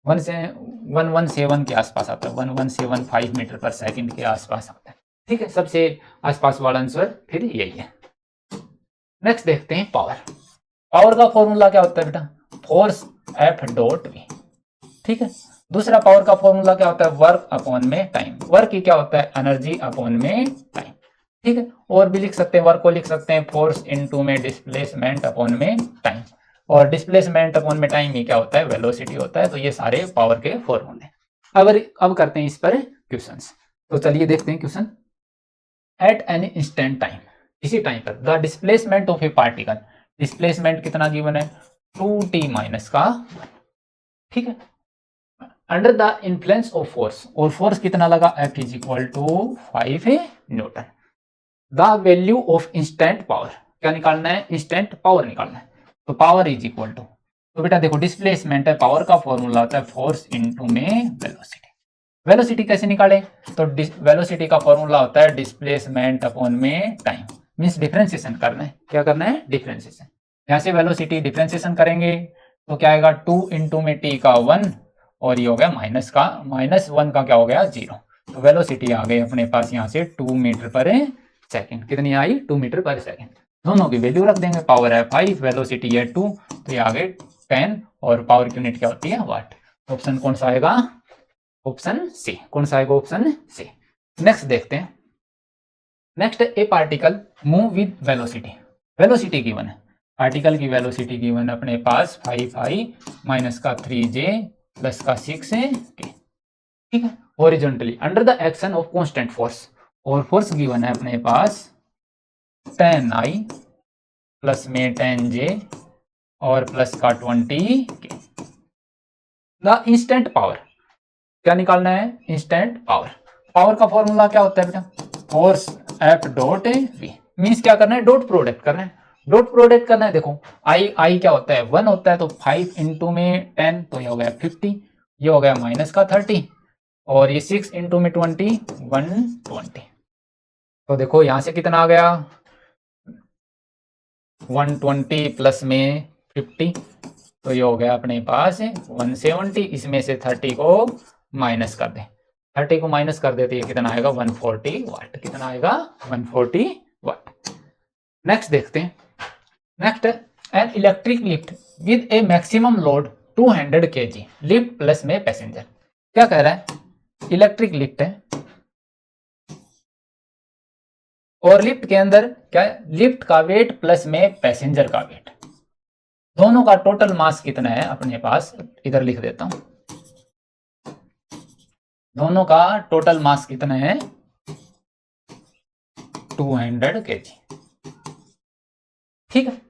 1117 के आसपास आता है, 1175 मीटर पर सेकंड के आसपास आता है, ठीक है। सबसे आसपास वाला आंसर फिर यही है। नेक्स्ट देखते हैं पावर। पावर का फॉर्मूला क्या होता है बेटा, फोर्स F.V, ठीक है। दूसरा पावर का फॉर्मूला क्या होता है, वर्क अपॉन में टाइम, वर्क की क्या होता है, एनर्जी अपॉन में टाइम, ठीक है। और भी लिख सकते हैं, वर्क को लिख सकते हैं फोर्स इनटू में डिस्प्लेसमेंट अपॉन में टाइम, और डिस्प्लेसमेंट अपॉन में टाइम ही क्या होता है, वेलोसिटी होता है। तो ये सारे पावर के फॉर्मूले। अब करते हैं इस पर क्वेश्चंस। तो चलिए देखते हैं question. At an instant time, इसी टाइम पर the displacement of a particle, displacement कितना गिवन है 2t माइनस का 1, ठीक है। Under the influence of force, और फोर्स कितना लगा, F is equal to 5 newton. The value of instant power, क्या निकालना है, इंस्टेंट पावर निकालना है। तो पावर इज इक्वल टू, तो बेटा देखो डिस्प्लेसमेंट है, पावर का फॉर्मूला होता है फोर्स इनटू में वेलोसिटी। वेलोसिटी कैसे निकाले, तो वेलोसिटी का फॉर्मूला होता है डिस्प्लेसमेंट अपॉन में टाइम, मींस डिफरेंशिएशन करना है, क्या करना है, डिफरेंशिएशन। यहां से वेलोसिटी डिफरेंशिएशन करेंगे तो क्या आएगा 2 इनटू में t का 1, और ये हो गया -1 का क्या हो गया 0। तो वेलोसिटी आ गई अपने पास यहाँ से 2 मीटर पर सेकंड, कितनी आई 2 मीटर पर सेकंड। दोनों की वैल्यू रख देंगे, पावर है 5, वेलोसिटी है 2, तो ये आ गए 10, और पावर की यूनिट क्या होती है वाट। ऑप्शन कौन सा आएगा, ऑप्शन सी, कौन सा आएगा, ऑप्शन सी। नेक्स्ट देखते हैं। Next, A particle move with velocity, velocity given है, पार्टिकल की वेलोसिटी गिवन अपने पास 5i माइनस का 3j प्लस का 6k, ठीक है, horizontally under the action of constant force, और फोर्स गिवन है अपने पास 10i प्लस में 10j और प्लस का 20 के। द इंस्टेंट पावर, क्या निकालना है? Instant power. पावर का फॉर्मूला क्या होता है बेटा? Force F dot V. Means क्या करना है? डॉट प्रोडक्ट करना है। डॉट प्रोडक्ट करना है। देखो आई क्या होता है? 1 होता है, तो 5 इंटू में 10 तो ये हो गया 50, ये हो गया माइनस का 30, और ये 6 इंटू में 20 120। तो देखो यहां से कितना आ गया? 120 प्लस में 50, तो ये हो गया अपने पास 170। इसमें से 30 को माइनस कर दें, 30 को माइनस कर देते हैं, कितना आएगा? 140 वाट। कितना आएगा? 140 वाट। नेक्स्ट देखते हैं। Next an electric lift with A maximum load 200 kg, lift plus में पैसेंजर। क्या कह रहा है? इलेक्ट्रिक लिफ्ट है और लिफ्ट के अंदर क्या है? लिफ्ट का वेट प्लस में पैसेंजर का वेट, दोनों का टोटल मास कितना है अपने पास? इधर लिख देता हूं, दोनों का टोटल मास कितना है? 200 kg। ठीक है।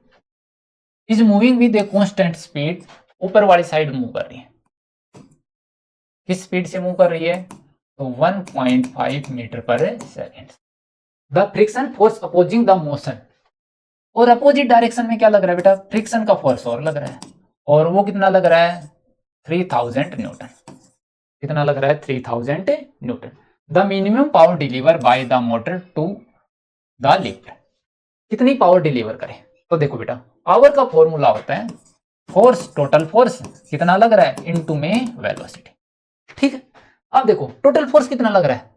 Is moving with a constant speed, ऊपर वाली साइड मूव कर रही है। किस स्पीड से मूव कर रही है? तो 1.5 मीटर पर second. The friction force opposing the motion, और अपोजिट डायरेक्शन में क्या लग रहा है बेटा? फ्रिक्शन का फोर्स और लग रहा है, और वो कितना लग रहा है? 3000 न्यूटन। कितना लग रहा है? 3000 newton. The minimum power deliver by the motor to the lift, कितनी पावर डिलीवर करे? तो देखो बेटा, पावर का फॉर्मूला होता है फोर्स, टोटल फोर्स कितना लग रहा है इनटू में वेलोसिटी। ठीक है। अब देखो टोटल फोर्स कितना लग रहा है,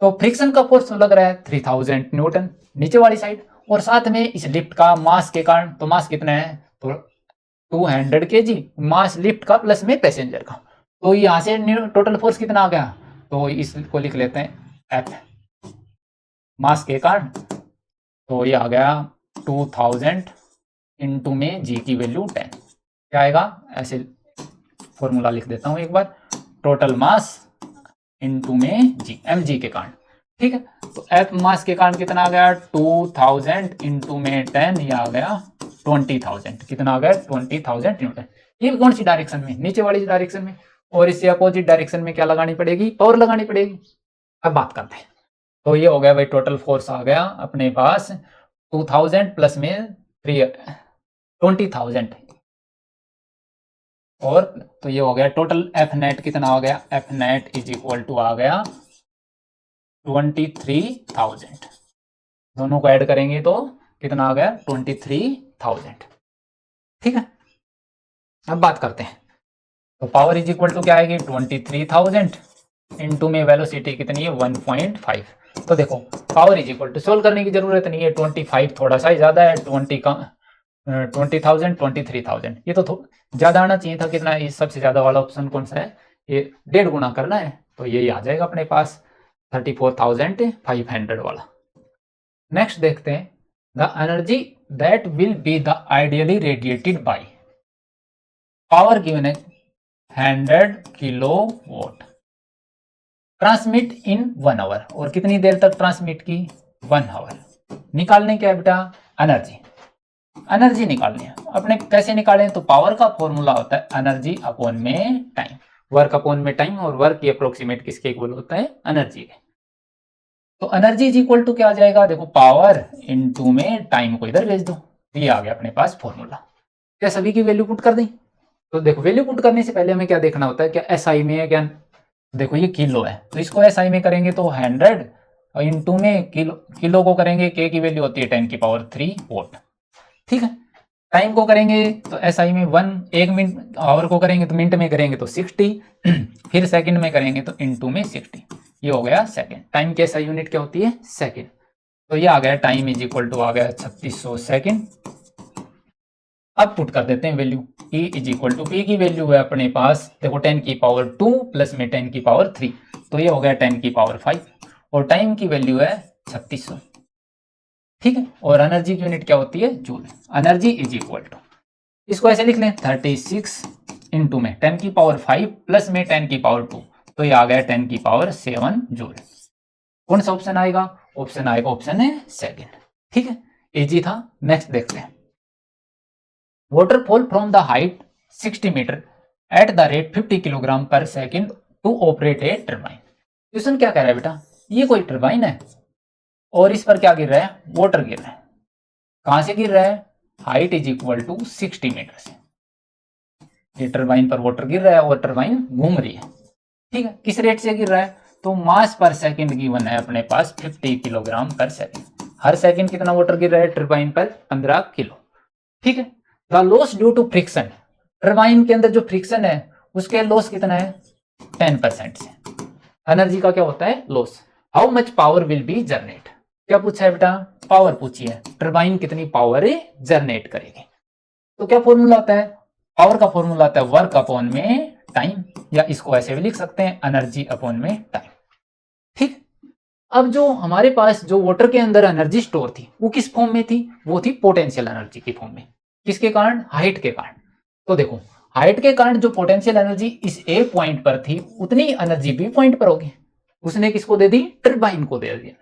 तो फ्रिक्शन का फोर्स लग रहा है 3000 न्यूटन नीचे वाली साइड, और साथ में इस लिफ्ट का मास के कारण, तो मास कितना है? तो 200 kg, मास लिफ्ट का प्लस में पैसेंजर का। तो यहां से टोटल फोर्स कितना आ गया? तो इसको लिख लेते हैं एफ, मास के कारण। तो ये आ गया 2000 इंटू में जी की वैल्यू 10। क्या आएगा? ऐसे फॉर्मूला लिख देता हूं एक बार, टोटल मास इंटू में जी, एम जी के कारण। ठीक है। तो एफ मास के कारण कितना आ गया? 2000 इंटू में 10, ये आ गया 20,000। कितना आ गया? 20,000 न्यूटन। ये कौन सी डायरेक्शन में? नीचे वाली डायरेक्शन में। और इससे अपोजिट डायरेक्शन में क्या लगानी पड़ेगी? पावर लगानी पड़ेगी। अब बात करते हैं। तो ये हो गया भाई, टोटल फोर्स आ गया अपने पास 2000 प्लस में 20,000, और तो ये हो गया टोटल एफ नेट। कितना हो गया? F net is equal to आ गया 23,000। दोनों को ऐड करेंगे तो कितना आ गया? 23,000। ठीक है। अब बात करते हैं। तो पावर इज इक्वल टू क्या आएगी? 23,000 इंटू में वेलोसिटी कितनी है? 1.5। तो देखो power is equal to, solve करने की जरूरत नहीं है, 25 थोड़ा सा ही ज्यादा है, 20 का 20,000 23,000, ये तो ज्यादा आना चाहिए था। कितना? ये सबसे ज्यादा वाला ऑप्शन कौन सा है? ये 1.5 गुना करना है, तो यही आ जाएगा अपने पास 34,500 वाला। नेक्स्ट देखते हैं। The energy that will be the ideally radiated by, power given है 100 kilowatt, transmit in 1 hour, और कितनी देर तक ट्रांसमिट की? 1 आवर। निकालने क्या है बेटा? एनर्जी। एनर्जी निकालनी है अपने। कैसे निकालें? तो पावर का फॉर्मूला होता है एनर्जी अपॉन में टाइम, वर्क अपॉन में टाइम, और वर्क की अप्रोक्सीमेट किसके इक्वल होता है? एनर्जी के। तो एनर्जी इज इक्वल टू क्या आ जाएगा? देखो पावर इनटू में टाइम को इधर भेज दो, ये आ गया अपने पास फॉर्मूला। क्या सभी की वैल्यू पुट कर दें? तो देखो वैल्यू पुट करने से पहले हमें क्या देखना होता है? क्या एसआई में है क्या? देखो ये किलो है, तो इसको एसआई में करेंगे तो 100, और इंटू में किलो, किलो को करेंगे के की वैल्यू होती है 10⁻³ वोट। ठीक है। टाइम को करेंगे तो एसआई में 1 मिनट, आवर को करेंगे तो मिनट में करेंगे तो 60, फिर सेकंड में करेंगे तो इंटू में 60, ये हो गया सेकंड। टाइम की एसआई यूनिट क्या होती है? सेकंड। तो ये आ गया टाइम इज इक्वल टू आ गया 3600 सेकंड। अब पुट कर देते हैं value. E is equal to, P की वैल्यू है अपने पास देखो 10⁻² प्लस में 10⁻3, तो ये हो गया 10⁻5, और टाइम की वैल्यू है 3600। ठीक है। और एनर्जी की यूनिट क्या होती है? Joule. Energy is equal to, इसको ऐसे लिख लें 36 इंटू में 10⁻5 प्लस में 10⁻2, तो ये आ गया 10⁻7 जूल। कौन सा ऑप्शन आएगा? ऑप्शन आएगा ऑप्शन है सेकंड। ठीक है। इजी था। नेक्स्ट देखते हैं। Water fall from the height 60 meter at the rate 50 kilogram per second to operate a turbine. Question क्या कह रहा है बेटा, ये कोई टर्बाइन है और इस पर क्या गिर रहा है, वाटर गिर रहा है। कहां से गिर रहा है, height is equal to 60 metre से। ये टर्बाइन पर वाटर गिर रहा है और टर्बाइन घूम रही है, ठीक है। किस रेट से गिर रहा है, तो मास पर सेकंड गिवन है अपने पास 50 किलोग्राम पर सेकंड। हर सेकंड कितना वाटर गिर रहा है टर्बाइन पर, 15 किलो, ठीक है। The loss due to friction, turbine के अंदर जो फ्रिक्शन है उसके लॉस कितना है, 10% से एनर्जी का क्या होता है loss. How much power will be generate, क्या पूछा है बेटा, पावर पूछी है, टर्बाइन कितनी पावर जनरेट करेगी। तो क्या फॉर्मूला आता है, पावर का फॉर्मूला आता है वर्क अपॉन में टाइम, या इसको ऐसे भी लिख सकते हैं एनर्जी अपॉन में टाइम, ठीक। अब जो हमारे पास जो वाटर के अंदर एनर्जी स्टोर थी वो किस फॉर्म में थी, वो थी पोटेंशियल एनर्जी की फॉर्म में। किसके कारण, हाइट के कारण। तो देखो हाइट के कारण जो पोटेंशियल एनर्जी इस ए पॉइंट पर थी उतनी एनर्जी बी पॉइंट पर होगी। उसने किसको दे दी, टर्बाइन को दे दिया,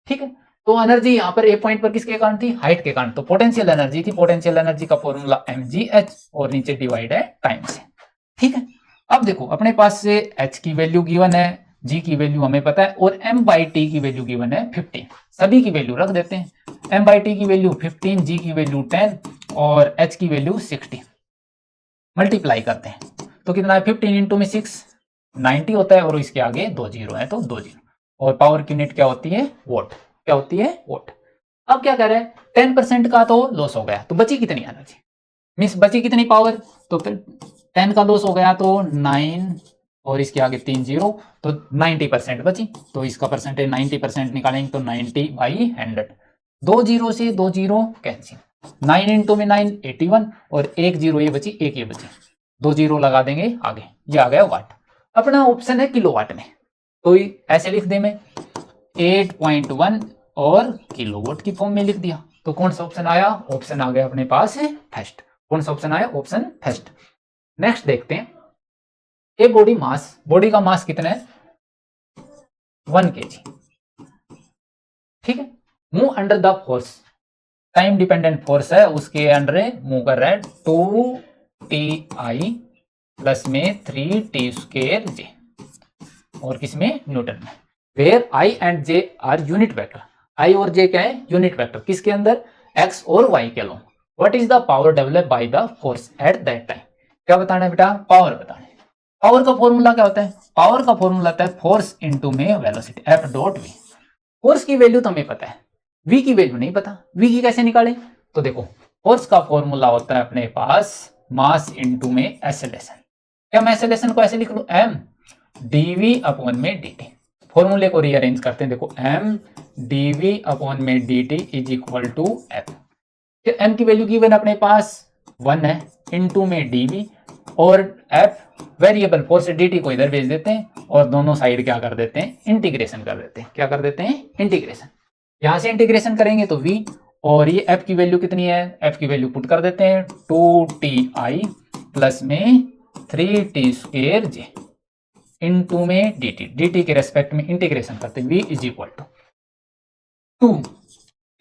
ठीक है। तो एनर्जी यहाँ पर ए पॉइंट पर किसके कारण थी, हाइट के कारण, तो पोटेंशियल एनर्जी थी। पोटेंशियल एनर्जी का फॉर्मूला mgh और नीचे डिवाइड है टाइम से, ठीक है। अब देखो अपने पास से h की वैल्यू गिवन है, g की वैल्यू हमें पता है और m/t की वैल्यू गिवन है 15। सभी की वैल्यू रख देते हैं, m/t की वैल्यू 15, g की वैल्यू 10 और h की वैल्यू 60। मल्टीप्लाई करते हैं तो कितना है, 15 इंटू में 6 90 होता है और इसके आगे 2 जीरो है तो 2 जीरो। और पावर की यूनिट क्या होती है, वोट, क्या होती है, वोट। अब क्या कह रहे हैं, 10% का तो लॉस हो गया, तो बची कितनी एनर्जी, मीन्स बची कितनी पावर, तो फिर 10 का लॉस हो गया तो 9 और इसके आगे 3 जीरो, तो 90% बची। तो इसका परसेंटेज 90% निकालेंगे तो 90/100, 2 जीरो से 2 जीरो कैंसिल, 9 इंटू में 9 81 और 1 जीरो ये बची, एक ये बची, 2 जीरो लगा देंगे आगे, ये आ गया वाट। अपना ऑप्शन है किलोवाट में, तो ऐसे लिख दे मैं 8.1 और किलोवाट की फॉर्म में लिख दिया। तो कौन सा ऑप्शन आया, ऑप्शन आ गया अपने पास है फर्स्ट। कौन सा ऑप्शन आया, ऑप्शन फर्स्ट। नेक्स्ट देखते हैं, ए बॉडी मास, बॉडी का मास कितना है 1 kg, ठीक है। Move under the force, time dependent force है उसके अंडर मूव कर रहा है 2ti प्लस में 3t² जे, और किसमें, न्यूटन में। Where i and j are unit vector, i और j क्या है, यूनिट वेक्टर, किसके अंदर, x और y के along. What is the power develop by the force at that time, क्या बताना है बेटा, पावर बताना है। पावर का फॉर्मूला क्या होता है, पावर का फॉर्मूला होता है फोर्स इनटू में वेलोसिटी F.v। फोर्स की वैल्यू तो हमें पता है, v की वैल्यू नहीं पता, v की कैसे निकालें, तो देखो फोर्स का फॉर्मूला होता है अपने पास मास इनटू में एक्सेलरेशन। क्या मैं एक्सेलरेशन को ऐसे लिख लूं, m dv अपॉन में dt। फॉर्मूले को रीअरेंज करते हैं, देखो m dv अपॉन में dt is equal to f। m की वैल्यू गिवन अपने पास 1 है, इनटू में dv और f वेरिएबल फोर्स dt को इधर भेज देते हैं और दोनों साइड क्या कर देते हैं, इंटीग्रेशन कर देते हैं। क्या कर देते हैं, इंटीग्रेशन। यहां से इंटीग्रेशन करेंगे तो v, और ये f की वैल्यू कितनी है, f की वैल्यू पुट कर देते हैं 2ti प्लस में 3t² जे इनटू में dt के रेस्पेक्ट में इंटीग्रेशन करते हैं, v is equal to 2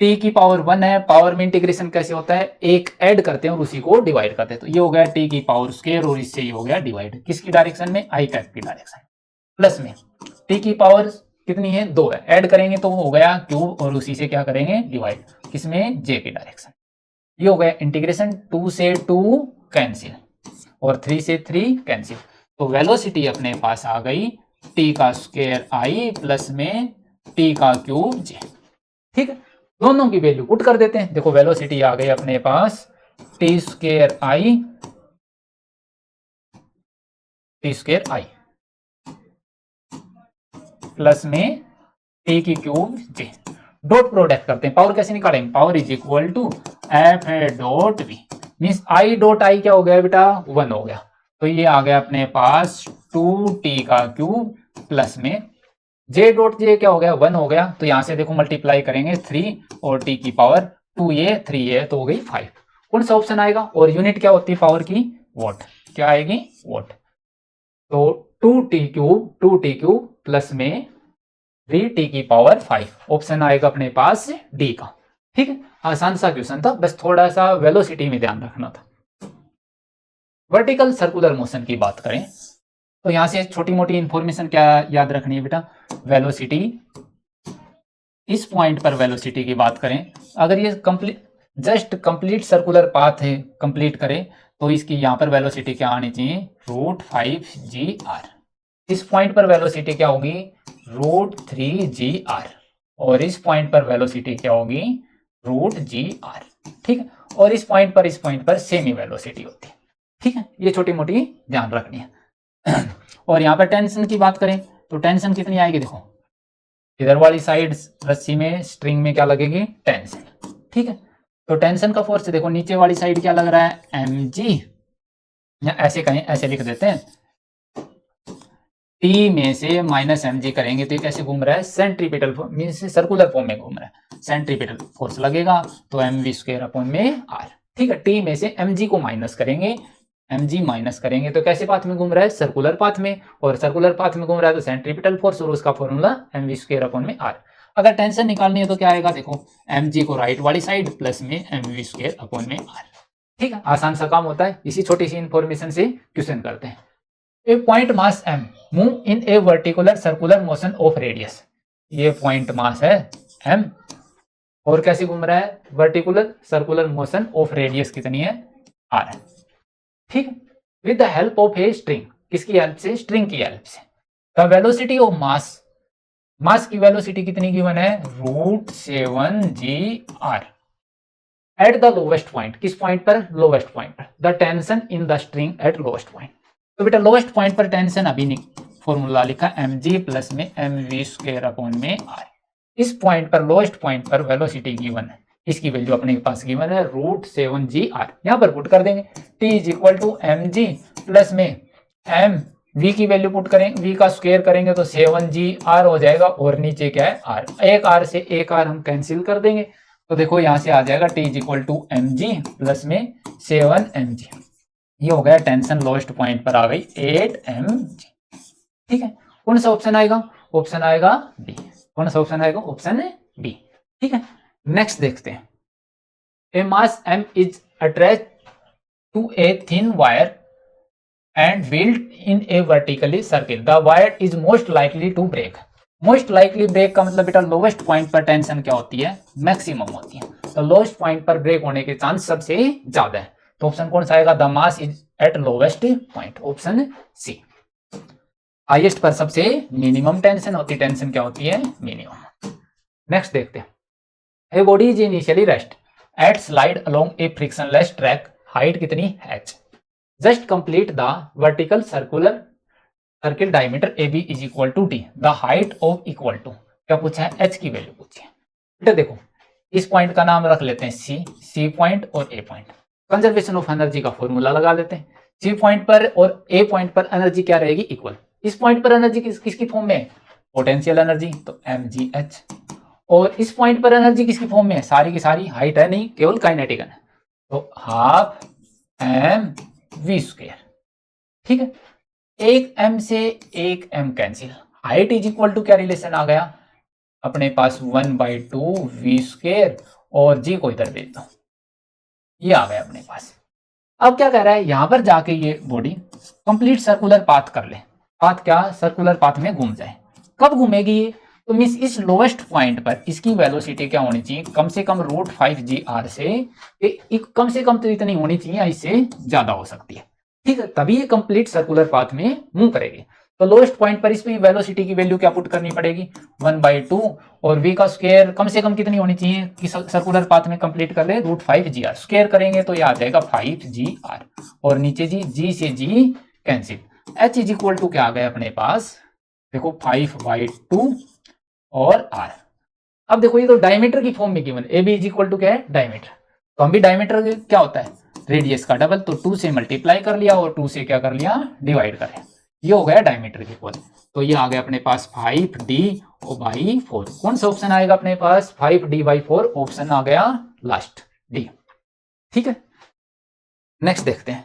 t की पावर 1 है, पावर में इंटीग्रेशन कैसे होता है, एक ऐड करते हैं और उसी को डिवाइड करते हैं, तो ये हो गया t की पावर स्क्वायर और इससे ये हो गया डिवाइड, किसकी डायरेक्शन में, i कैप की डायरेक्शन, प्लस में t की पावर कितनी है 2 है, ऐड करेंगे तो हो गया क्यूब और उसी से क्या करेंगे डिवाइड, किसमें, j की डायरेक्शन। ये हो गया इंटीग्रेशन, 2 से 2 कैंसिल और 3 से 3 कैंसिल, तो वेलोसिटी अपने पास आ गई t का स्क्वायर i प्लस में t का क्यूब j, ठीक है। दोनों की वैल्यू पुट कर देते हैं, देखो वेलोसिटी आ गई अपने पास t² i प्लस में t की क्यूब j, डॉट प्रोडक्ट करते हैं, पावर कैसे निकालेंगे, power is equal to F.v means i dot i क्या हो गया बेटा, 1 हो गया, तो ये आ गया अपने पास 2t का क्यूब प्लस में j डॉट j क्या हो गया, 1 हो गया, तो यहां से देखो मल्टीप्लाई करेंगे 3 और t की पावर 2 ये 3 ये तो हो गई 5। कौन सा ऑप्शन आएगा, और यूनिट क्या होती है पावर की, वॉट, क्या आएगी, वॉट। तो 2t क्यूब प्लस में 3t की पावर 5, ऑप्शन आएगा अपने पास डी का, ठीक है। आसान सा क्वेश्चन था, बस थोड़ा सा वेलोसिटी में ध्यान रखना था। वर्टिकल सर्कुलर मोशन की बात करें तो यहां से छोटी मोटी इंफॉर्मेशन क्या याद रखनी है बेटा, वेलोसिटी, इस पॉइंट पर वेलोसिटी की बात करें, अगर ये कंप्लीट सर्कुलर पाथ है, कंप्लीट करे तो इसकी यहां पर वेलोसिटी क्या आनी चाहिए, √5 g r। इस पॉइंट पर वेलोसिटी क्या होगी, √3 g r। और इस पॉइंट पर वेलोसिटी क्या होगी, √g r। ठीक है, और इस पॉइंट पर सेमी वेलोसिटी होती है। ठीक है, ये छोटी मोटी ध्यान रखनी है। और यहाँ पर टेंशन की बात करें तो टेंशन कितनी आएगी, देखो इधर वाली साइड रस्सी में, स्ट्रिंग में क्या लगेगी, टेंशन। ठीक है, तो टेंशन का फोर्स देखो नीचे वाली साइड क्या लग रहा है, mg, या ऐसे कहें, ऐसे लिख देते हैं, T में से -mg करेंगे तो ये कैसे घूम रहा है, सेंट्रीपिटल मीन्स सर्कुलर फॉर्म में घूम रहा है, सेंट्रीपिटल फोर्स लगेगा तो mv²/r। ठीक है, T में से mg को माइनस करेंगे, mg माइनस करेंगे तो कैसे पाथ में घूम रहा है, सर्कुलर पाथ में, और सर्कुलर पाथ में घूम रहा है तो सेंट्रीपिटल फोर्स, और उसका फॉर्मूला mv²/r। अगर टेंशन निकालनी है तो क्या आएगा, देखो mg को राइट वाली साइड प्लस में mv²/r। ठीक है, आसान सा काम होता है, इसी छोटी सी इंफॉर्मेशन से क्वेश्चन करते हैं। A point mass m move in a vertical circular motion of radius, ये पॉइंट मास है m और कैसे घूम रहा है, vertical circular motion of radius कितनी है, r है। ठीक, with the help of a string, किसकी हेल्प से, स्ट्रिंग की हेल्प से। The velocity of mass, mass की वेलोसिटी कितनी गिवन है, √7 g r at the lowest point, किस पॉइंट पर, लोवेस्ट पॉइंट पर, the tension in the string at lowest point. तो बेटा लोवेस्ट पॉइंट पर टेंशन अभी फॉर्मूला लिखा mg प्लस में mv²/r। इस पॉइंट पर, लोवेस्ट पॉइंट पर वेलोसिटी गिवन है, इसकी वैल्यू अपने पास गिवन है √7 g r। यहां पर पुट कर देंगे, t is equal to mg plus में m, v की वैल्यू पुट करें, v का स्क्वायर करेंगे तो 7 g r हो जाएगा, और नीचे क्या है, r, एक r से एक r हम कैंसिल कर देंगे, तो देखो यहां से आ जाएगा t is equal to mg plus में 7mg। ये हो गया टेंशन लोएस्ट पॉइंट पर आ गई 8mg। ठीक है, कौन सा ऑप्शन आएगा, ऑप्शन आएगा बी। कौन सा ऑप्शन आएगा, ऑप्शन है बी। ठीक है, नेक्स्ट देखते हैं। A mass m is attached to a thin wire and built in a vertically circle, the wire is most likely to break। Most likely break का मतलब बेटा लोवेस्ट पॉइंट पर टेंशन क्या होती है, मैक्सिमम होती है, तो लोवेस्ट पॉइंट पर ब्रेक होने के चांस सबसे ज्यादा है, तो ऑप्शन कौन सा आएगा, the mass is at lowest point, option C. Highest पर सबसे मिनिमम टेंशन होती है, टेंशन क्या होती है, मिनिमम। नेक्स्ट देखते हैं। A body is initially rest at slide along a frictionless track, height कितनी, h। Just complete the vertical circle diameter AB is equal to D, the height of equal to, क्या पूछा है, h की value पूछी है। बेटा देखो इस पॉइंट का नाम रख लेते हैं C पॉइंट और A point. Conservation of energy का फॉर्मूला लगा लेते हैं। C पॉइंट पर और A पॉइंट पर एनर्जी क्या रहेगी, इक्वल। इस पॉइंट पर एनर्जी किसकी फॉर्म में, पोटेंशियल एनर्जी, तो mgh। और इस पॉइंट पर एनर्जी किसकी फॉर्म में, सारी की सारी, हाइट है नहीं, केवल काइनेटिक है, तो हाफ mv²। ठीक है, एक m से एक m cancel, height is equal to क्या रिलेशन आ गया अपने पास, 1/2 v², और g को इधर भेज दो, ये आ गया अपने पास। अब क्या कह रहा है, यहां पर जाके ये बॉडी कंप्लीट सर्कुलर पाथ कर ले, पाथ क्या, सर्कुलर पाथ में घूम जाए। कब घूमेगी ये, तो मीन्स इस लोवेस्ट पॉइंट पर इसकी वेलोसिटी क्या होनी चाहिए, कम से कम √5 g r से कम तो इतनी होनी चाहिए, इससे ज्यादा हो सकती है। ठीक है, तभी ये कंप्लीट सर्कुलर पाथ में मूव करेगी। तो लोएस्ट पॉइंट पर इसमें वेलोसिटी की वैल्यू क्या पुट करनी पड़ेगी, 1/2, और v का स्क्वायर कम से कम कितनी होनी चाहिए कि सर्कुलर पाथ में कंप्लीट कर ले, √5 g r। स्क्वायर करेंगे तो ये आ जाएगा 5 g r, और नीचे g से g cancel, h is equal to क्या आ गया अपने पास, देखो 5/2 और r। अब देखो ये तो डायमीटर की फॉर्म में given, AB is equal to क्या है, डायमीटर, तो हम भी डायमीटर क्या होता है, रेडियस का डबल, तो 2 से मल्टीप्लाई कर लिया और 2 से क्या कर लिया, डिवाइड कर लिया, ये हो गया डायमीटर की फॉर्म। तो ये आ गया अपने पास 5d/4। कौन सा ऑप्शन आएगा अपने पास, 5d/4, ऑप्शन आ गया लास्ट, डी। ठीक है, नेक्स्ट देखते हैं।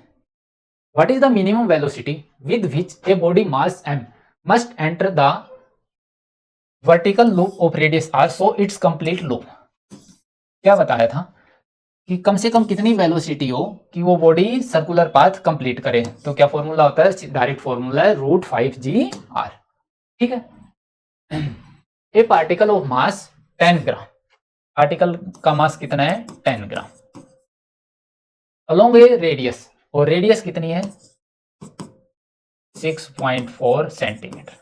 What is the minimum velocity with which a body mass m must enter the vertical loop of radius r so it's complete loop. क्या बताया था, कि कम से कम कितनी वेलोसिटी हो कि वो बॉडी सर्कुलर पाथ कंप्लीट करे। तो क्या फॉर्मूला होता है, डायरेक्ट फॉर्मूला है √5g r। ठीक है। ए particle of mass 10 gram, particle का मास कितना है 10 ग्राम, अलोंग ए रेडियस, और रेडियस कितनी है 6.4 centimetre,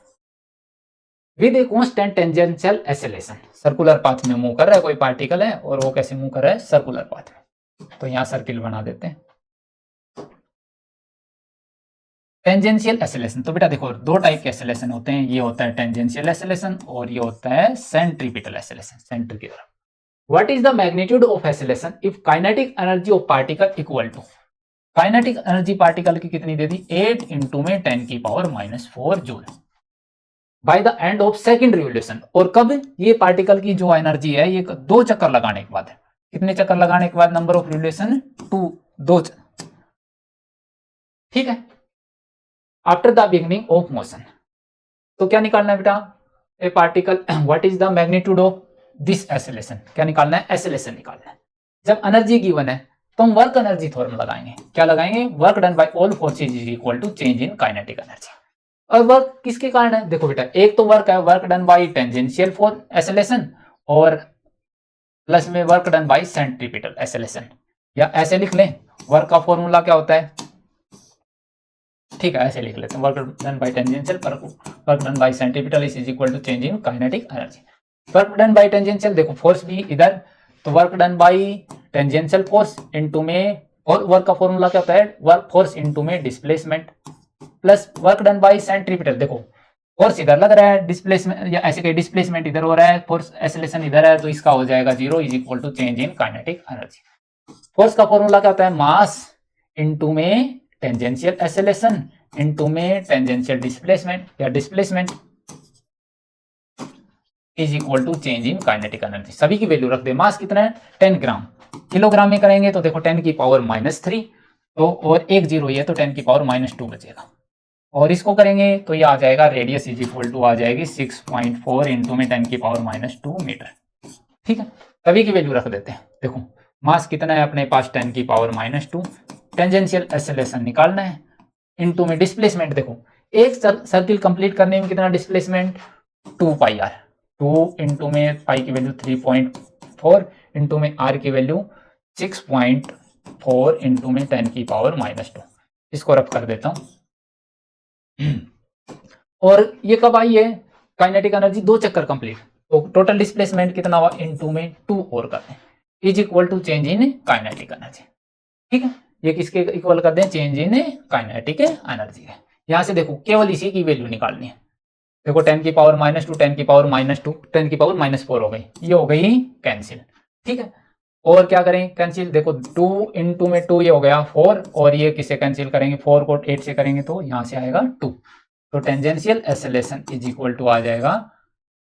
with a constant tangential acceleration. Circular path में मूव कर रहा है कोई पार्टिकल है, और वो कैसे मूव कर रहा है सर्कुलर पाथ में। तो यहां सर्किल बना देते हैं। टेंजेंशियल एक्सेलरेशन, तो बेटा देखो दो टाइप के एक्सेलरेशन होते हैं, ये होता है टेंजेंशियल एक्सेलरेशन और ये होता है सेंट्रीपिटल एक्सेलरेशन, सेंटर की तरफ। What is the magnitude of acceleration if kinetic energy of particle equal to, kinetic energy particle की कितनी दे दी 8 इंटू में 10⁻⁴ joule by the end of second revolution. और कब, ये पार्टिकल की जो एनर्जी है ये 2 चक्कर लगाने के बाद है। कितने चक्कर लगाने के बाद, नंबर ऑफ रिवोल्यूशन 2। ठीक है। After the beginning of motion, तो क्या निकालना है बेटा, ए particle, what is the magnitude of this acceleration, क्या निकालना है एक्सेलरेशन निकालना है। जब एनर्जी गिवन है तो हम वर्क एनर्जी थ्योरम लगाएंगे, क्या लगाएंगे, work done by all forces is equal to change in kinetic energy. और वर्क किसके कारण है, देखो बेटा एक तो वर्क है work done by tangential force acceleration, और प्लस में work done by centripetal acceleration, या ऐसे लिख लें वर्क का फॉर्मूला क्या होता है, ठीक है ऐसे लिख लेते हैं, work done by tangential work done by centripetal is equal to change in kinetic energy. Work done by tangential, देखो फोर्स भी इधर, तो work done by tangential force into में, और वर्क का फॉर्मूला क्या होता है वर्क फोर्स इनटू में displacement, plus work done by centripetal, देखो फोर्स इधर लग रहा है डिस्प्लेसमेंट, या ऐसे कहीं डिस्प्लेसमेंट इधर हो रहा है, फोर्स एक्सेलरेशन इधर है, तो इसका हो जाएगा 0 is equal to change in kinetic energy. Force का फॉर्मूला क्या होता है मास इनटू में टेंजेंशियल एक्सेलरेशन इनटू में टेंजेंशियल डिस्प्लेसमेंट, या displacement is equal to change in kinetic energy. सभी की वैल्यू रख दे। मास कितना है 10 ग्राम, किलोग्राम में करेंगे तो देखो 10⁻³ तो, और 1 0 ये तो 10⁻² बचेगा, और इसको करेंगे तो ये आ जाएगा रेडियस इज इक्वल टू आ जाएगी 6.4 इंटू में 10⁻² मीटर। ठीक है, सभी की वैल्यू रख देते हैं। देखो मास कितना है अपने पास 10⁻², टेंजेंशियल एक्सेलरेशन निकालना है, इनटू में डिस्प्लेसमेंट, देखो एक सर्किल कंप्लीट करने में कितना डिस्प्लेसमेंट 2πr, 2 इंटू में पाई की वैल्यू 3.4 इंटू में r की वैल्यू 6.4 इंटू में 10⁻², इसको रफ कर देता हूं। और ये कब आई है काइनेटिक एनर्जी 2 चक्कर कंप्लीट, तो टोटल डिस्प्लेसमेंट कितना हुआ इनटू में 2 और कर दें is equal to change in kinetic energy. ठीक है, ये किसके इक्वल कर दें चेंज इन काइनेटिक एनर्जी है। यहां से देखो केवल इसी की वैल्यू निकालनी है। देखो 10⁻², 10⁻², 10⁻⁴ हो गई, ये हो गई कैंसिल। ठीक है, और क्या करें कैंसिल, देखो 2 इंटू में 2 ये हो गया 4, और ये किससे कैंसिल करेंगे 4 को 8 से करेंगे तो यहां से आएगा 2, तो tangential acceleration is equal to आ जाएगा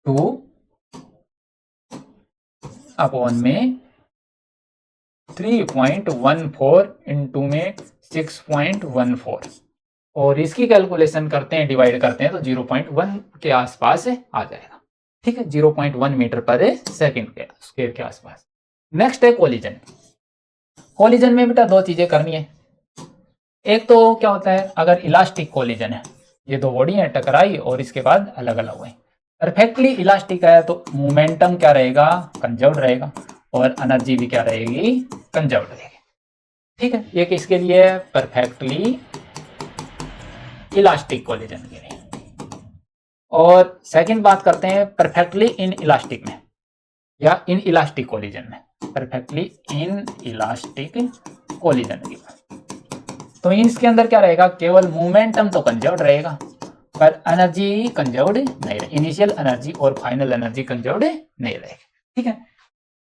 2 अपॉन में 3.14 इंटू में 6.14, और इसकी कैलकुलेशन करते हैं डिवाइड करते हैं तो 0.1 के आसपास आ जाएगा। ठीक है, 0.1 मीटर पर सेकंड के स्क्वायर के आसपास। नेक्स्ट है कोलिजन। कोलिजन में बेटा 2 चीजें करनी है। एक तो क्या होता है अगर इलास्टिक कोलिजन है, ये 2 बॉडी है टकराई और इसके बाद अलग अलग हुए, परफेक्टली इलास्टिक है तो मोमेंटम क्या रहेगा कंजर्व्ड रहेगा, और एनर्जी भी क्या रहेगी कंजर्व्ड रहेगी। ठीक है, ये किसके लिए है परफेक्टली इलास्टिक कोलिजन के लिए। और सेकंड बात करते हैं परफेक्टली इन इलास्टिक में, या इन इलास्टिक कोलिजन में, परफेक्टली इन इलास्टिक कोलिजन की। तो इसके अंदर क्या रहेगा केवल मोमेंटम तो कंजर्व्ड रहेगा पर एनर्जी कंजर्व्ड नहीं रहेगी, इनिशियल एनर्जी और फाइनल एनर्जी कंजर्व्ड नहीं रहेगी। ठीक है,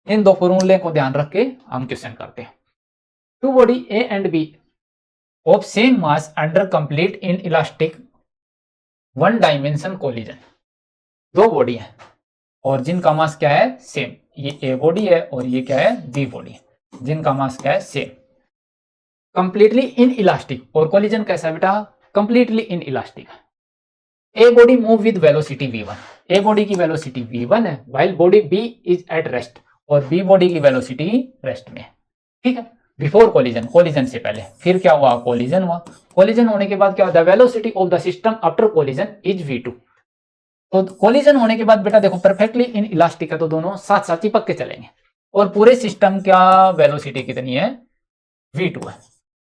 इन 2 फॉर्मूले को ध्यान रख के हम क्वेश्चन करते हैं। 2 body A and B of same mass under complete in elastic 1 dimension collision. 2 body है और जिनका मास क्या है सेम, ये ए बॉडी है और ये क्या है बी बॉडी है, जिनका मास क्या है सेम, कंप्लीटली इन इलास्टिक। और कोलिजन कैसा है बेटा completely in elastic. A body move with velocity v1, a body की वेलोसिटी v1 है, while body b is at rest, और बी बॉडी की वेलोसिटी रेस्ट में है। ठीक है, बिफोर कोलिजन, कोलिजन से पहले। फिर क्या हुआ, कोलिजन हुआ। कोलिजन होने के बाद क्या होता है, velocity of the system after collision is v2। तो कोलिजन होने के बाद बेटा देखो परफेक्टली इन इलास्टिक है तो दोनों साथ साथ चिपक के चलेंगे, और पूरे सिस्टम क्या वेलोसिटी कितनी है, v2 है।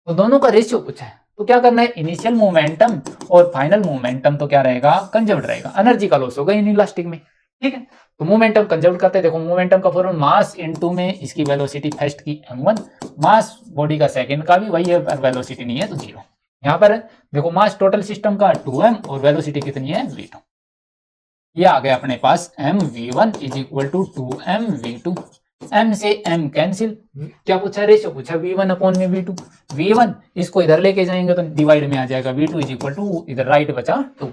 तो दोनों का रेशियो पूछा है, तो क्या करना है, इनिशियल मोमेंटम और फाइनल मोमेंटम तो क्या रहेगा, कंजर्व्ड रहेगा, एनर्जी का लॉस होगा इन इलास्टिक में। ठीक है, तो मोमेंटम कंजर्व करते हैं। देखो मोमेंटम का फॉर्मूला मास इनटू में इसकी वेलोसिटी फर्स्ट की m1, मास बॉडी का सेकंड का भी वही है, वेलोसिटी नहीं है तो जीरो। यहाँ पर देखो मास टोटल सिस्टम का 2m और वेलोसिटी कितनी है v2। ये आ गया अपने पास mv1 is equal to 2mv2। m से m कैंसिल, क्या पूछा है, रेशियो पूछा, v1 अपॉन में v2। v1 इसको इधर लेके जाएंगे तो डिवाइड में आ जाएगा, v2 इज इक्वल टू इधर राइट बचा 2,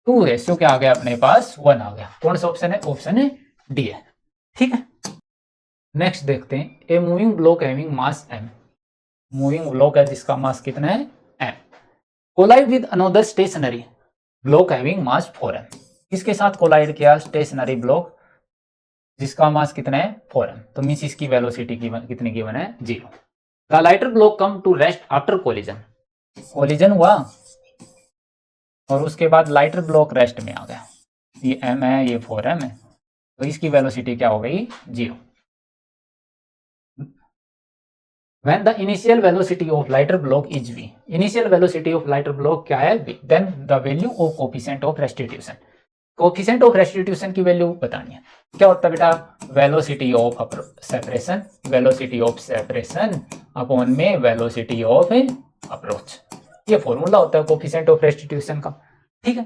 2 रेशियो क्या आ गया अपने पास 1 आ गया। कौन सा ऑप्शन है, ऑप्शन है डी है। ठीक है, नेक्स्ट देखते हैं, a moving block having mass m, moving block है जिसका मास कितना है m, collide with another stationary block having mass 4m। किसके साथ कोलाइड किया, स्टेशनरी ब्लॉक जिसका मास कितना है 4m, तो मींस इसकी वेलोसिटी कितनी गिवन है, 0। The lighter block come to rest after collision, collision हुआ और उसके बाद लाइटर ब्लॉक रेस्ट में आ गया, ये m है ये 4m है, तो इसकी वेलोसिटी क्या हो गई, 0। When the initial velocity of lighter block is v, initial velocity of lighter block क्या है v, then the value of coefficient of restitution, coefficient of restitution की वैल्यू बतानी है। क्या होता है बेटा, velocity of separation, velocity of separation upon में वेलोसिटी ऑफ अप्रोच, ये फॉर्मूला होता है कोफिशिएंट ऑफ रेस्टिट्यूशन का। ठीक है,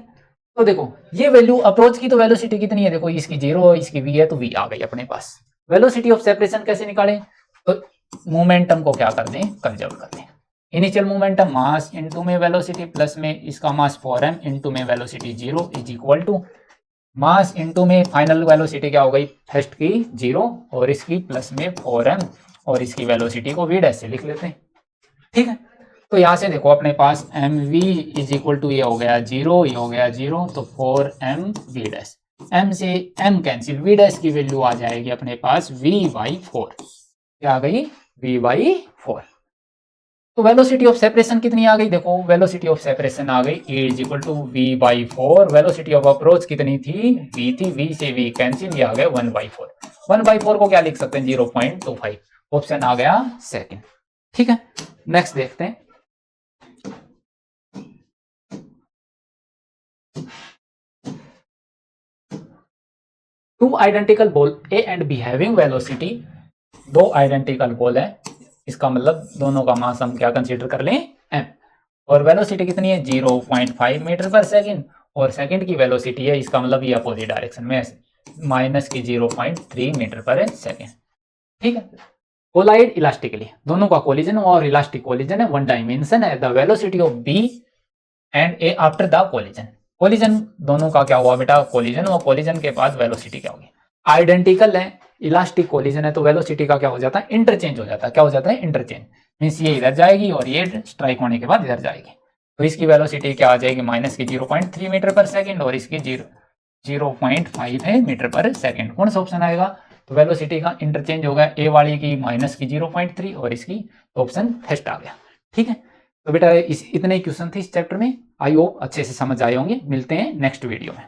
तो देखो ये वैल्यू अप्रोच की तो वेलोसिटी कितनी है, देखो इसकी 0 इसकी v है तो v आ गई अपने पास। वेलोसिटी ऑफ सेपरेशन कैसे निकालें, तो मोमेंटम को क्या कर दें, कंजर्व कर दें। इनिशियल मोमेंटम मास इनटू में वेलोसिटी प्लस में इसका मास 4m इनटू में velocity 0 is equal to mass into में फाइनल वेलोसिटी क्या हो गई, फर्स्ट की 0 और इसकी प्लस में 4m और इसकी वेलोसिटी को v डैश से लिख लेते हैं। ठीक है, तो यहां से देखो अपने पास mv इज इक्वल टू ये हो गया 0, ये हो गया 0, तो 4m v डैश, m से m कैंसिल, v डैश की वैल्यू आ जाएगी अपने पास v/4, क्या आ गई, v/4। तो वेलोसिटी ऑफ सेपरेशन कितनी आ गई, देखो वेलोसिटी ऑफ सेपरेशन आ गई E is equal to v/4। Velocity of approach कितनी थी, v थी, v से v कैंसिल, ये आ गया 1/4। 1/4 को क्या लिख सकते हैं, 0.25, ऑप्शन आ गया सेकंड। ठीक है, नेक्स्ट देखते हैं, two identical ball A and be having velocity, दो आइडेंटिकल बॉल है, इसका मतलब दोनों का मास हम क्या कंसीडर कर लें m, और वेलोसिटी कितनी है 0.5 मीटर पर सेकंड, और सेकंड की वेलोसिटी है, इसका मतलब ये अपोजिट डायरेक्शन में माइनस की 0.3 मीटर पर सेकंड। ठीक है, कोलाइड इलास्टिकली, दोनों का कोलिजन और इलास्टिक कोलिजन है, वन डायमेंशन है, the velocity of B and A after the collision, collision दोनों का क्या हुआ बेटा, कोलिजन, और कोलिजन के बाद वेलोसिटी क्या होगी, आइडेंटिकल है, इलास्टिक कोलिजन है तो वेलोसिटी का क्या हो जाता है, इंटरचेंज हो जाता है, क्या हो जाता है, इंटरचेंज, मींस ये इधर जाएगी और ये स्ट्राइक होने के बाद इधर जाएगी, तो इसकी वेलोसिटी क्या आ जाएगी, माइनस की 0.3 मीटर पर सेकंड और इसकी 0.5 है मीटर पर सेकंड। कौन सा ऑप्शन आएगा, तो वेलोसिटी का इंटरचेंज होगा, ए वाली की माइनस की 0.3 और इसकी ऑप्शन फर्स्ट आ गया। ठीक है, तो बेटा इतने क्वेश्चन थे इस चैप्टर में, आई होप अच्छे से समझ आए होंगे। मिलते हैं नेक्स्ट वीडियो में।